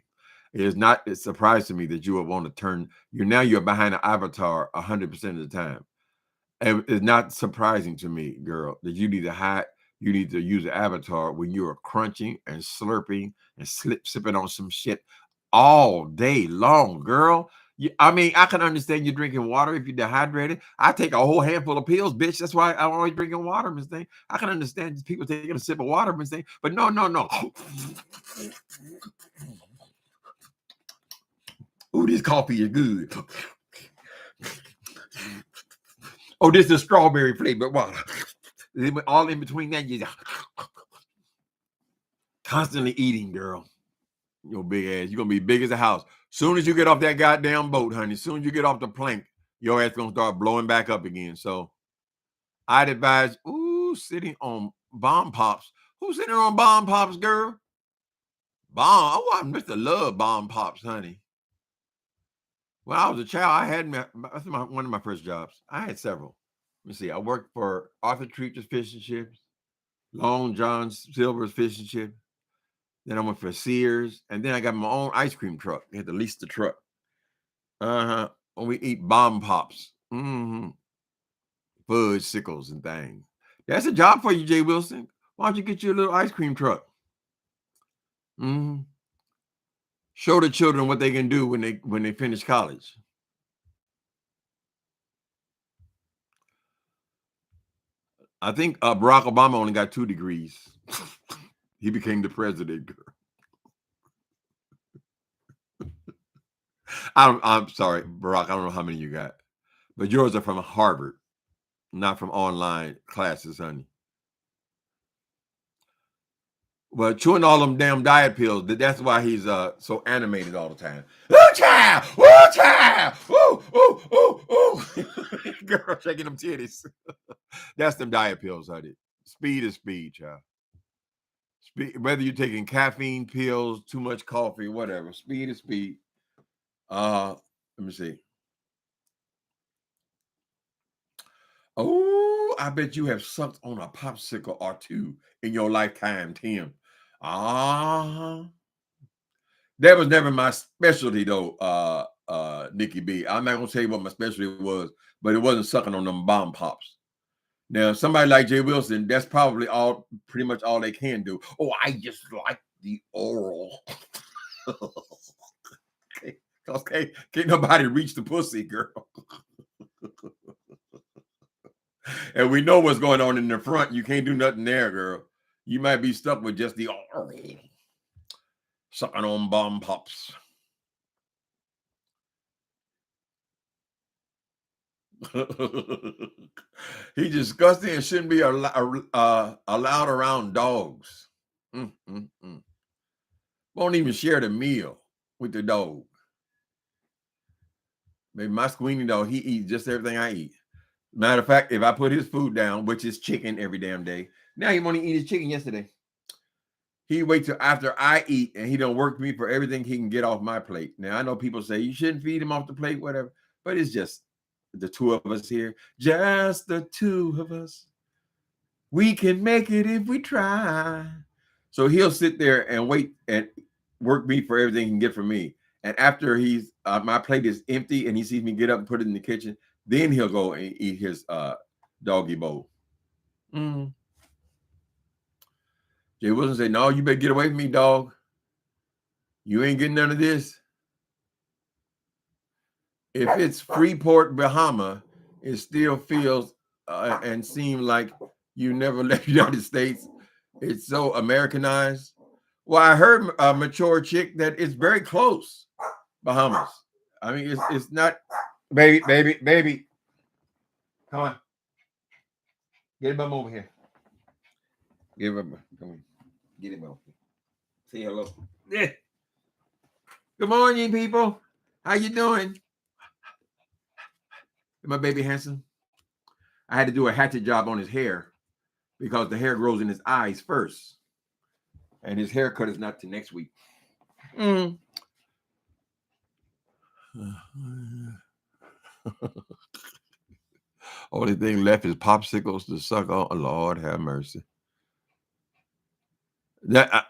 It is not a surprise to me that you would want to turn. You're behind an avatar 100% of the time. And it's not surprising to me, girl, that you need to hide. You need to use an avatar when you are crunching and slurping and sipping on some shit all day long, girl. I mean, I can understand you drinking water if you're dehydrated. I take a whole handful of pills, bitch. That's why I'm always drinking water, Miss Thing. I can understand people taking a sip of water, Miss Thing. But no. Ooh, this coffee is good. Oh, this is strawberry flavored water. All in between that, you constantly eating, girl. Your big ass. You're gonna be big as a house. Soon as you get off that goddamn boat, honey, soon as you get off the plank, your ass gonna start blowing back up again. So I'd advise, sitting on bomb pops. Who's sitting on bomb pops, girl? Bomb. Oh, I Mr. Love bomb pops, honey. When I was a child, that's one of my first jobs. I had several. Let me see. I worked for Arthur Treacher's Fish and Chips, Long John Silver's Fish and Chips. Then I went for Sears, and then I got my own ice cream truck. I had to lease the truck. When we eat bomb pops, fudge sickles and things. That's a job for you, Jay Wilson. Why don't you get you a little ice cream truck? Mm-hmm. Show the children what they can do when they finish college. I think Barack Obama only got 2 degrees. He became the president. I'm sorry, Barack. I don't know how many you got, but yours are from Harvard, not from online classes, honey. Well, chewing all them damn diet pills. That's why he's so animated all the time. Ooh, child! Ooh, child! Ooh, ooh, ooh, ooh. Girl shaking them titties. That's them diet pills, honey. Speed is speed, child. Speed, whether you're taking caffeine pills, too much coffee, whatever. Speed is speed. Let me see. Oh, I bet you have sucked on a popsicle or 2 in your lifetime, Tim. That was never my specialty though, Nikki B. I'm not gonna tell you what my specialty was, but it wasn't sucking on them bomb pops. Now, somebody like Jay Wilson, that's probably pretty much all they can do. Oh, I just like the oral. Okay, can't nobody reach the pussy, girl. And we know what's going on in the front. You can't do nothing there, girl. You might be stuck with just the sucking on bomb pops. He's disgusting and shouldn't be allowed around dogs. Won't even share the meal with the dog. Maybe my squeaky dog, he eats just everything I eat. Matter of fact, if I put his food down, which is chicken every damn day, now he won't eat his chicken yesterday. He wait till after I eat, and he don't work me for everything he can get off my plate. Now I know people say you shouldn't feed him off the plate, whatever, but it's just the 2 of us here, just the 2 of us. We can make it if we try. So he'll sit there and wait and work me for everything he can get from me. And after he's my plate is empty and he sees me get up and put it in the kitchen, then he'll go and eat his doggy bowl. Jay Wilson said, "No, you better get away from me, dog. You ain't getting none of this." If it's Freeport, Bahama, it still feels and seems like you never left the United States. It's so Americanized. Well, I heard a mature chick that it's very close, Bahamas. I mean, it's not, baby. Come on. Get him over here. Get him over. Come on. Get him over here. Say hello. Yeah. Good morning, people. How you doing? My baby handsome. I had to do a hatchet job on his hair because the hair grows in his eyes first. And his haircut is not till next week. Only thing left is popsicles to suck on. Lord have mercy.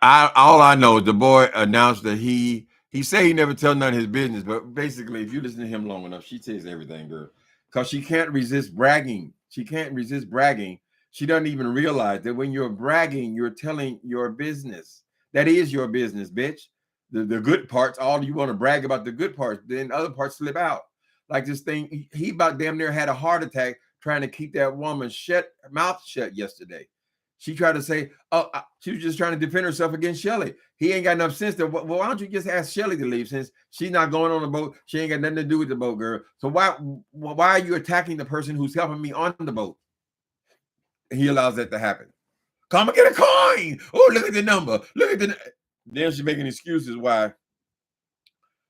All I know is the boy announced that he said he never tell none of his business, but basically, if you listen to him long enough, she says everything, girl, because she can't resist bragging. She can't resist bragging. She doesn't even realize that when you're bragging, you're telling your business. That is your business, bitch. The good parts, all you want to brag about the good parts, then other parts slip out. Like this thing, he about damn near had a heart attack trying to keep that woman's mouth shut yesterday. She tried to say, she was just trying to defend herself against Shelly. He ain't got enough sense to, well, why don't you just ask Shelly to leave since she's not going on the boat? She ain't got nothing to do with the boat, girl. So why are you attacking the person who's helping me on the boat? And he allows that to happen. Come and get a coin. Oh, look at the number. Look at the. Then she's making excuses why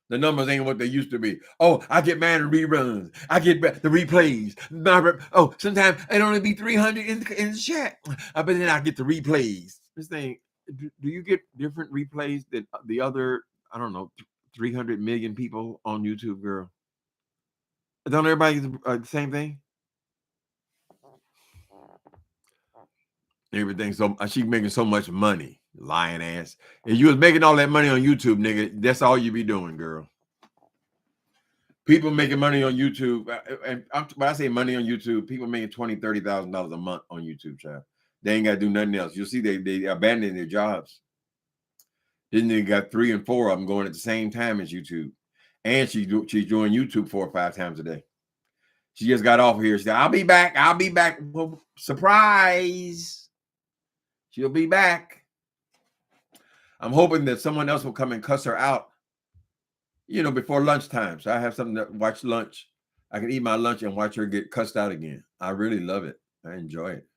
the numbers ain't what they used to be. Oh, I get mad at reruns. I get the replays. Oh, sometimes it only be 300 in the chat. But then I get the replays. This thing, do you get different replays than the other, I don't know, 300 million people on YouTube, girl? Don't everybody get the same thing? Everything. So she's making so much money, lying ass. If you was making all that money on YouTube, nigga, that's all you be doing, girl. People making money on YouTube, and when I say money on YouTube, people making $20,000, $30,000 a month on YouTube, child. They ain't got to do nothing else. You'll see they abandon their jobs. Then they got 3 and 4 of them going at the same time as YouTube, and she's doing YouTube 4 or 5 times a day. She just got off here. She said, "I'll be back. I'll be back." Well, surprise! She'll be back. I'm hoping that someone else will come and cuss her out, before lunchtime. So I have something to watch lunch. I can eat my lunch and watch her get cussed out again. I really love it. I enjoy it.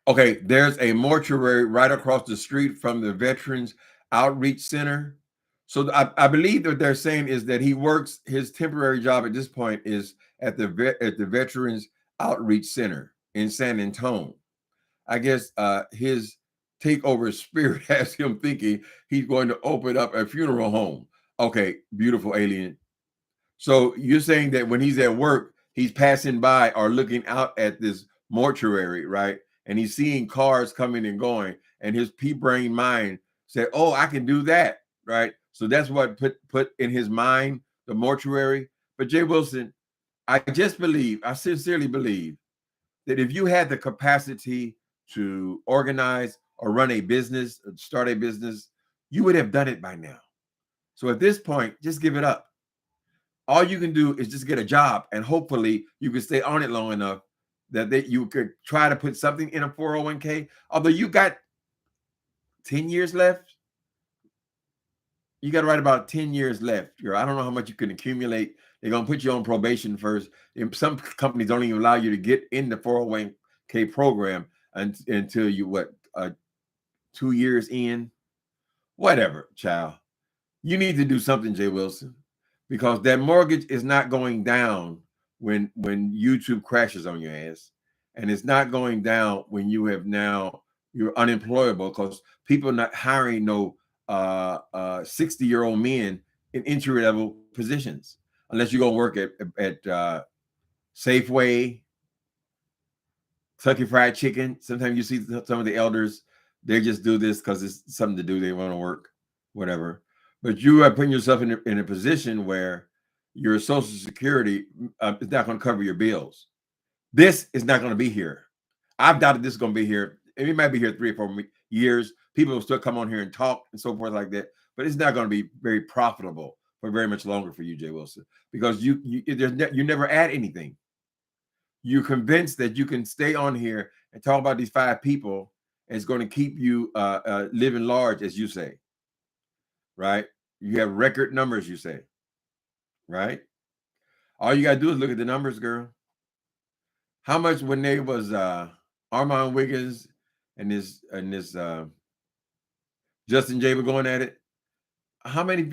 Okay, there's a mortuary right across the street from the Veterans Outreach Center. So I believe what they're saying is that he works, his temporary job at this point is at the Veterans Outreach Center in San Antonio. I guess his takeover spirit has him thinking he's going to open up a funeral home. Okay, beautiful alien. So you're saying that when he's at work, he's passing by or looking out at this mortuary, right? And he's seeing cars coming and going, and his pea-brain mind said, "Oh, I can do that," right? So that's what put in his mind the mortuary. But Jay Wilson, I sincerely believe that if you had the capacity to organize or run a business, start a business, you would have done it by now. So at this point, just give it up. All you can do is just get a job, and hopefully you can stay on it long enough that you could try to put something in a 401k. Although you got 10 years left, you got right about 10 years left. I don't know how much you can accumulate. They're going to put you on probation first. And some companies don't even allow you to get in the 401k program until you, 2 years in? Whatever, child. You need to do something, Jay Wilson, because that mortgage is not going down when YouTube crashes on your ass. And it's not going down when you're unemployable, because people are not hiring no 60-year-old men in entry-level positions unless you're going to work at Safeway, Kentucky Fried Chicken. Sometimes you see some of the elders, they just do this because it's something to do. They want to work, whatever. But you are putting yourself in a position where your Social Security is not going to cover your bills. This is not going to be here. I've doubted this is going to be here. It might be here 3 or 4 years. People will still come on here and talk and so forth like that. But it's not going to be very profitable for very much longer for you, Jay Wilson, because you never add anything. You're convinced that you can stay on here and talk about these 5 people, and it's going to keep you living large, as you say, right? You have record numbers, you say, right? All you got to do is look at the numbers, girl. How much when they was Armand Wiggins and this Justin Jaber going at it? How many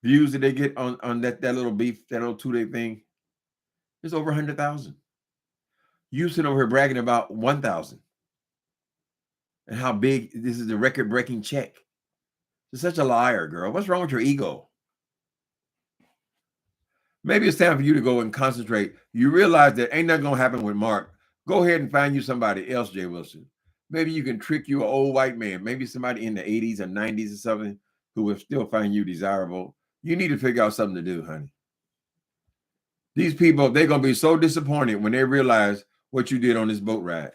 views did they get on that little beef, that little 2-day thing? It's over 100,000. You sitting over here bragging about 1,000 and how big this is, a record-breaking check. You're such a liar, girl. What's wrong with your ego? Maybe it's time for you to go and concentrate. You realize that ain't nothing gonna happen with Mark. Go ahead and find you somebody else, Jay Wilson. Maybe you can trick you an old white man, maybe somebody in the 80s or 90s or something, who will still find you desirable. You need to figure out something to do, honey. These people, they're gonna be so disappointed when they realize what you did on this boat ride.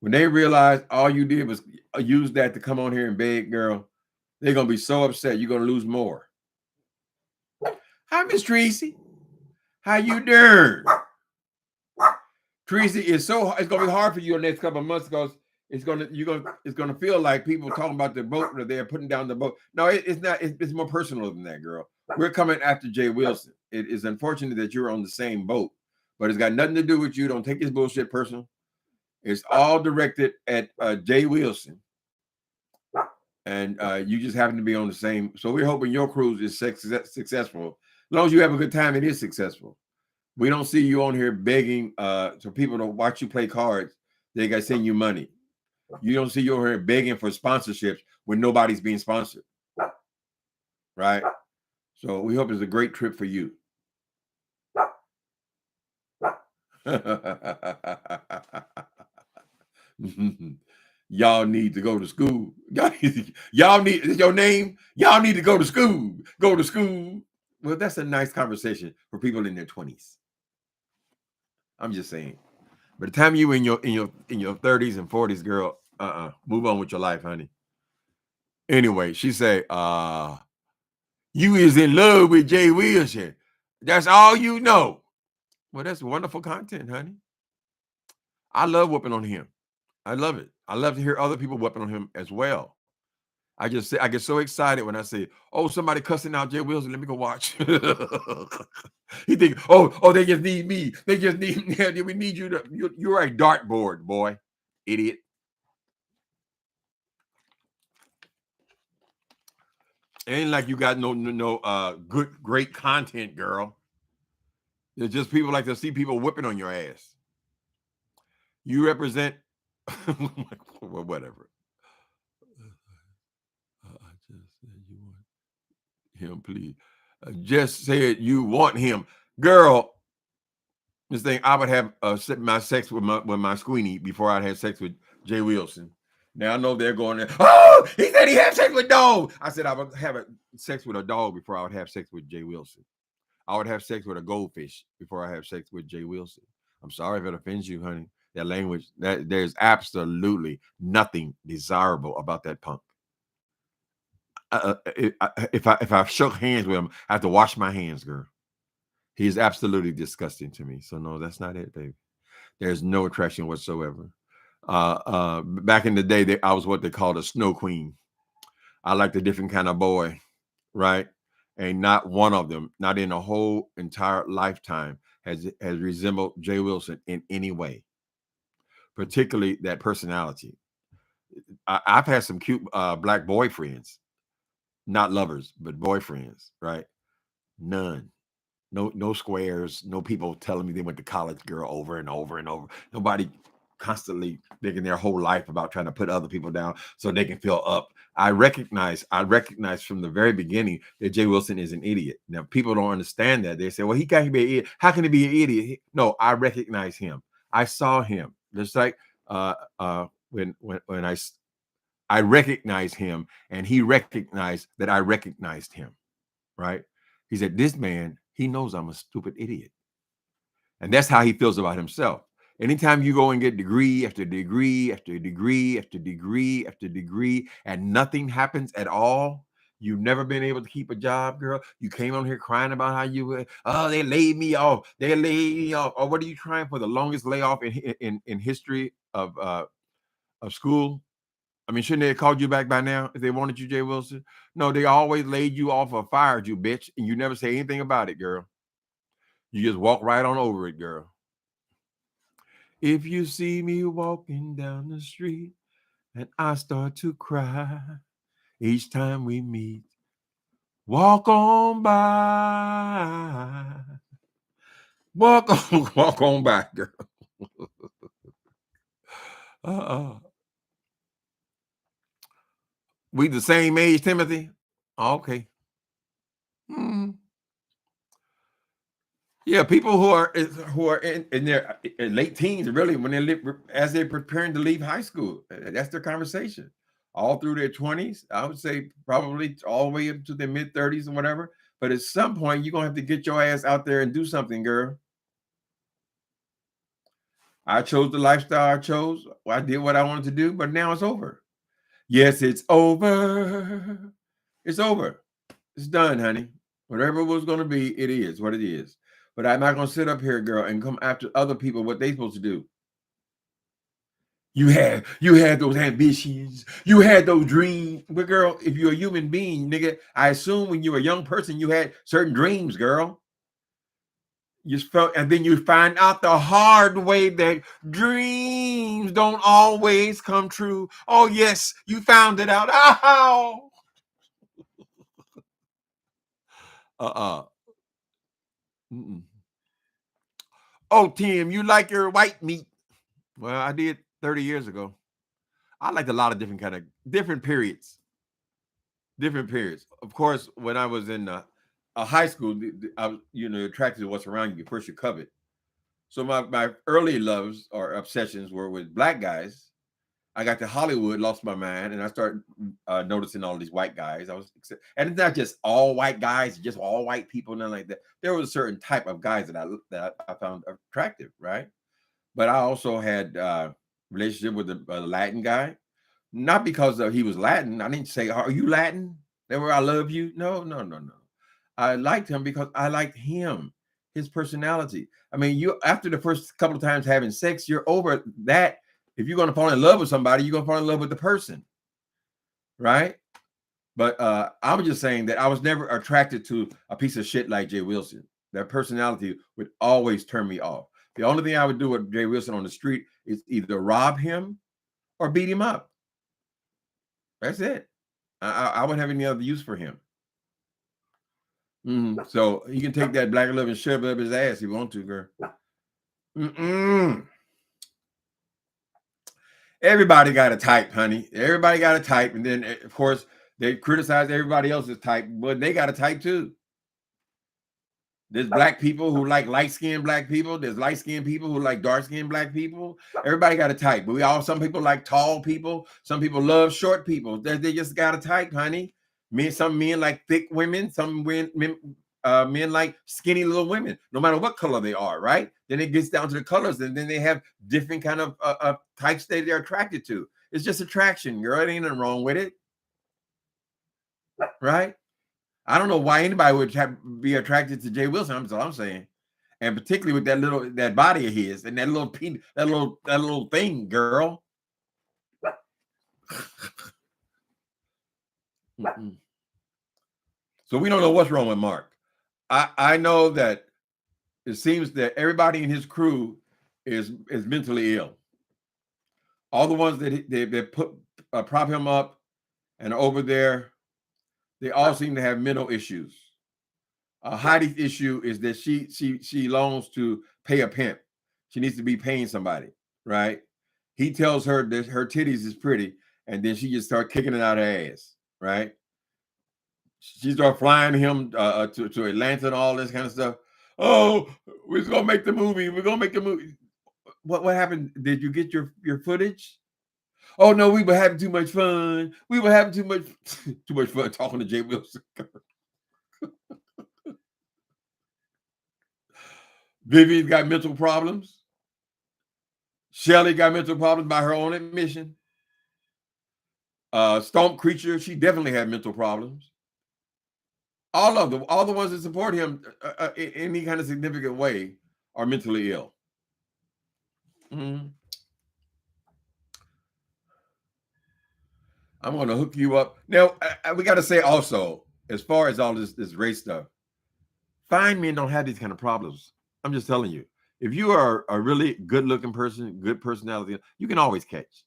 When they realize all you did was use that to come on here and beg, girl, they're gonna be so upset. You're gonna lose more. Hi, Miss Tracy. How you doing? Tracy, it's gonna be hard for you in the next couple of months, because it's gonna feel like people talking about the boat that they're putting down the boat. No, it's not. It's more personal than that, girl. We're coming after Jay Wilson. It is unfortunate that you're on the same boat, but it's got nothing to do with you. Don't take this bullshit personal. It's all directed at Jay Wilson, and you just happen to be on the same. So we're hoping your cruise is successful. As long as you have a good time, it is successful. We don't see you on here begging for people to watch you play cards. They got to send you money. You don't see you on here begging for sponsorships when nobody's being sponsored, right? So we hope it's a great trip for you. Y'all need to go to school. Y'all need your name. Y'all need to go to school. Go to school. Well, that's a nice conversation for people in their 20s. I'm just saying. By the time you in your 30s and 40s, girl, move on with your life, honey. Anyway, she say, you is in love with Jay Wilson. That's all you know. Well, that's wonderful content, honey. I love whooping on him. I love it. I love to hear other people whooping on him as well. I just say I get so excited when I say, "Oh, somebody cussing out Jay Wilson. Let me go watch." He think, "Oh, they just need me. They just need me. We need you to. You're a dartboard, boy, idiot." It ain't like you got no great content, girl. It's just people like to see people whipping on your ass. You represent, well, whatever. I just said you want him, please. Just said you want him, girl. This thing, I would have my sex with my Squeenie before I'd had sex with Jay Wilson. Now I know they're going there. Oh, he said he had sex with dog. I said I would have sex with a dog before I would have sex with Jay Wilson. I would have sex with a goldfish before I have sex with Jay Wilson. I'm sorry if it offends you, honey. That language, that there's absolutely nothing desirable about that punk. If I shook hands with him, I have to wash my hands, girl. He is absolutely disgusting to me. So no, that's not it, baby. There's no attraction whatsoever. Back in the day, I was what they called a snow queen. I liked a different kind of boy, right? And not one of them, not in a whole entire lifetime, has resembled Jay Wilson in any way, particularly that personality. I've had some cute black boyfriends, not lovers, but boyfriends, right? None. No squares, no people telling me they went to college, girl, over and over and over. Nobody constantly thinking their whole life about trying to put other people down so they can feel up. I recognize from the very beginning that Jay Wilson is an idiot. Now people don't understand that. They say, well, he can't be an idiot. How can he be an idiot? No, I recognize him. I saw him. Just like when I recognized him and he recognized that I recognized him, right? He said, this man, he knows I'm a stupid idiot. And that's how he feels about himself. Anytime you go and get degree after degree after degree after degree after degree, and nothing happens at all, you've never been able to keep a job, girl. You came on here crying about how you were, oh, they laid me off. They laid me off. Or what are you trying for? The longest layoff in history of school? I mean, shouldn't they have called you back by now if they wanted you, Jay Wilson? No, they always laid you off or fired you, bitch, and you never say anything about it, girl. You just walk right on over it, girl. If you see me walking down the street and I start to cry each time we meet, walk on by. Walk on by, girl. uh-uh. We the same age, Timothy? Okay. Hmm. Yeah, people who are in their late teens, really, when they live as they're preparing to leave high school. That's their conversation. All through their 20s, I would say probably all the way up to their mid-30s and whatever. But at some point, you're gonna have to get your ass out there and do something, girl. I chose the lifestyle I chose. I did what I wanted to do, but now it's over. Yes, it's over. It's over. It's done, honey. Whatever it was going to be, it is what it is. But I'm not going to sit up here, girl, and come after other people what they supposed to do. You had those ambitions. You had those dreams. But girl, if you're a human being, nigga, I assume when you were a young person, you had certain dreams, girl. You felt, and then you find out the hard way that dreams don't always come true. Oh, yes, you found it out. Ow. Uh-uh. Mm-mm. Oh, Tim, you like your white meat? Well, I did 30 years ago. I liked a lot of different periods. Different periods. Of course, when I was in a high school, I was, attracted to what's around you. First, you covet. So my early loves or obsessions were with black guys. I got to Hollywood, lost my mind, and I started noticing all these white guys. And it's not just all white guys, just all white people, nothing like that. There was a certain type of guys that I found attractive, right? But I also had relationship with a Latin guy, not because he was Latin. I didn't say, "Are you Latin?" They were, "I love you." No, no, no, no. I liked him because I liked him, his personality. I mean, you after the first couple of times having sex, you're over that. If you're going to fall in love with somebody, you're going to fall in love with the person, right? But I was just saying that I was never attracted to a piece of shit like Jay Wilson. That personality would always turn me off. The only thing I would do with Jay Wilson on the street is either rob him or beat him up. That's it. I wouldn't have any other use for him. So he can take that black love and shove it up his ass if you want to, girl. Everybody got a type, honey. Everybody got a type. And then, of course, they criticize everybody else's type, but they got a type too. There's black people who like light-skinned black people. There's light-skinned people who like dark-skinned black people. Everybody got a type. But some people like tall people. Some people love short people. They just got a type, honey. Some men like thick women. Some men like skinny little women, no matter what color they are, right? Then it gets down to the colors, and then they have different kind of types that they're attracted to. It's just attraction, girl. It ain't nothing wrong with it, right? I don't know why anybody would be attracted to Jay Wilson. That's all I'm saying, and particularly with that body of his and that little thing, girl. So we don't know what's wrong with Mark. I know that it seems that everybody in his crew is mentally ill. All the ones that prop him up and over there, they all seem to have mental issues. Heidi's issue is that she longs to pay a pimp. She needs to be paying somebody, right? He tells her that her titties is pretty, and then she just start kicking it out her ass, right? She start flying him to Atlanta and all this kind of stuff. Oh, we're gonna make the movie. We're gonna make the movie. What happened? Did you get your footage? Oh no, we were having too much fun. We were having too much fun talking to Jay Wilson. Vivian got mental problems. Shelly got mental problems by her own admission. Stomp Creature, she definitely had mental problems. All the ones that support him in any kind of significant way are mentally ill. I'm going to hook you up. Now, we got to say also, as far as all this race stuff, fine men don't have these kind of problems. I'm just telling you. If you are a really good-looking person, good personality, you can always catch.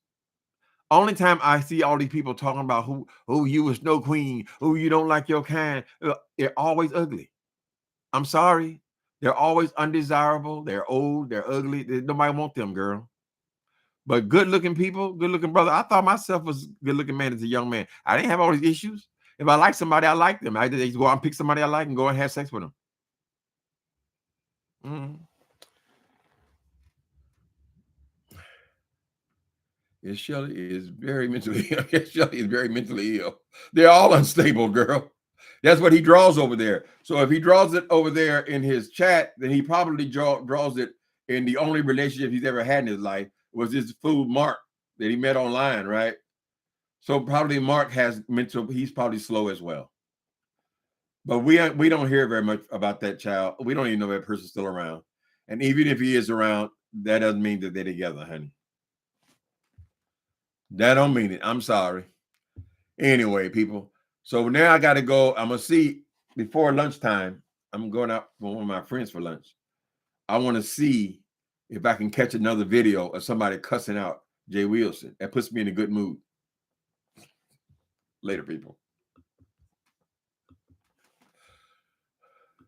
Only time I see all these people talking about who you a snow queen, who you don't like your kind, they're always ugly. I'm sorry. They're always undesirable. They're old. They're ugly. Nobody want them, girl. But good-looking people, good-looking brother. I thought myself was a good-looking man as a young man. I didn't have all these issues. If I like somebody, I like them. I just go out and pick somebody I like and go and have sex with them. Yes, Shelly is very mentally ill. Yes, Shelly is very mentally ill. They're all unstable, girl. That's what he draws over there. So if he draws it over there in his chat, then he probably draws it in the only relationship he's ever had in his life was this fool Mark that he met online, right? So probably Mark has he's probably slow as well. But we don't hear very much about that child. We don't even know that person's still around. And even if he is around, that doesn't mean that they're together, honey. That don't mean it. I'm sorry. Anyway, people. So now I got to go. I'm going to see before lunchtime. I'm going out with one of my friends for lunch. I want to see if I can catch another video of somebody cussing out Jay Wilson. That puts me in a good mood. Later, people.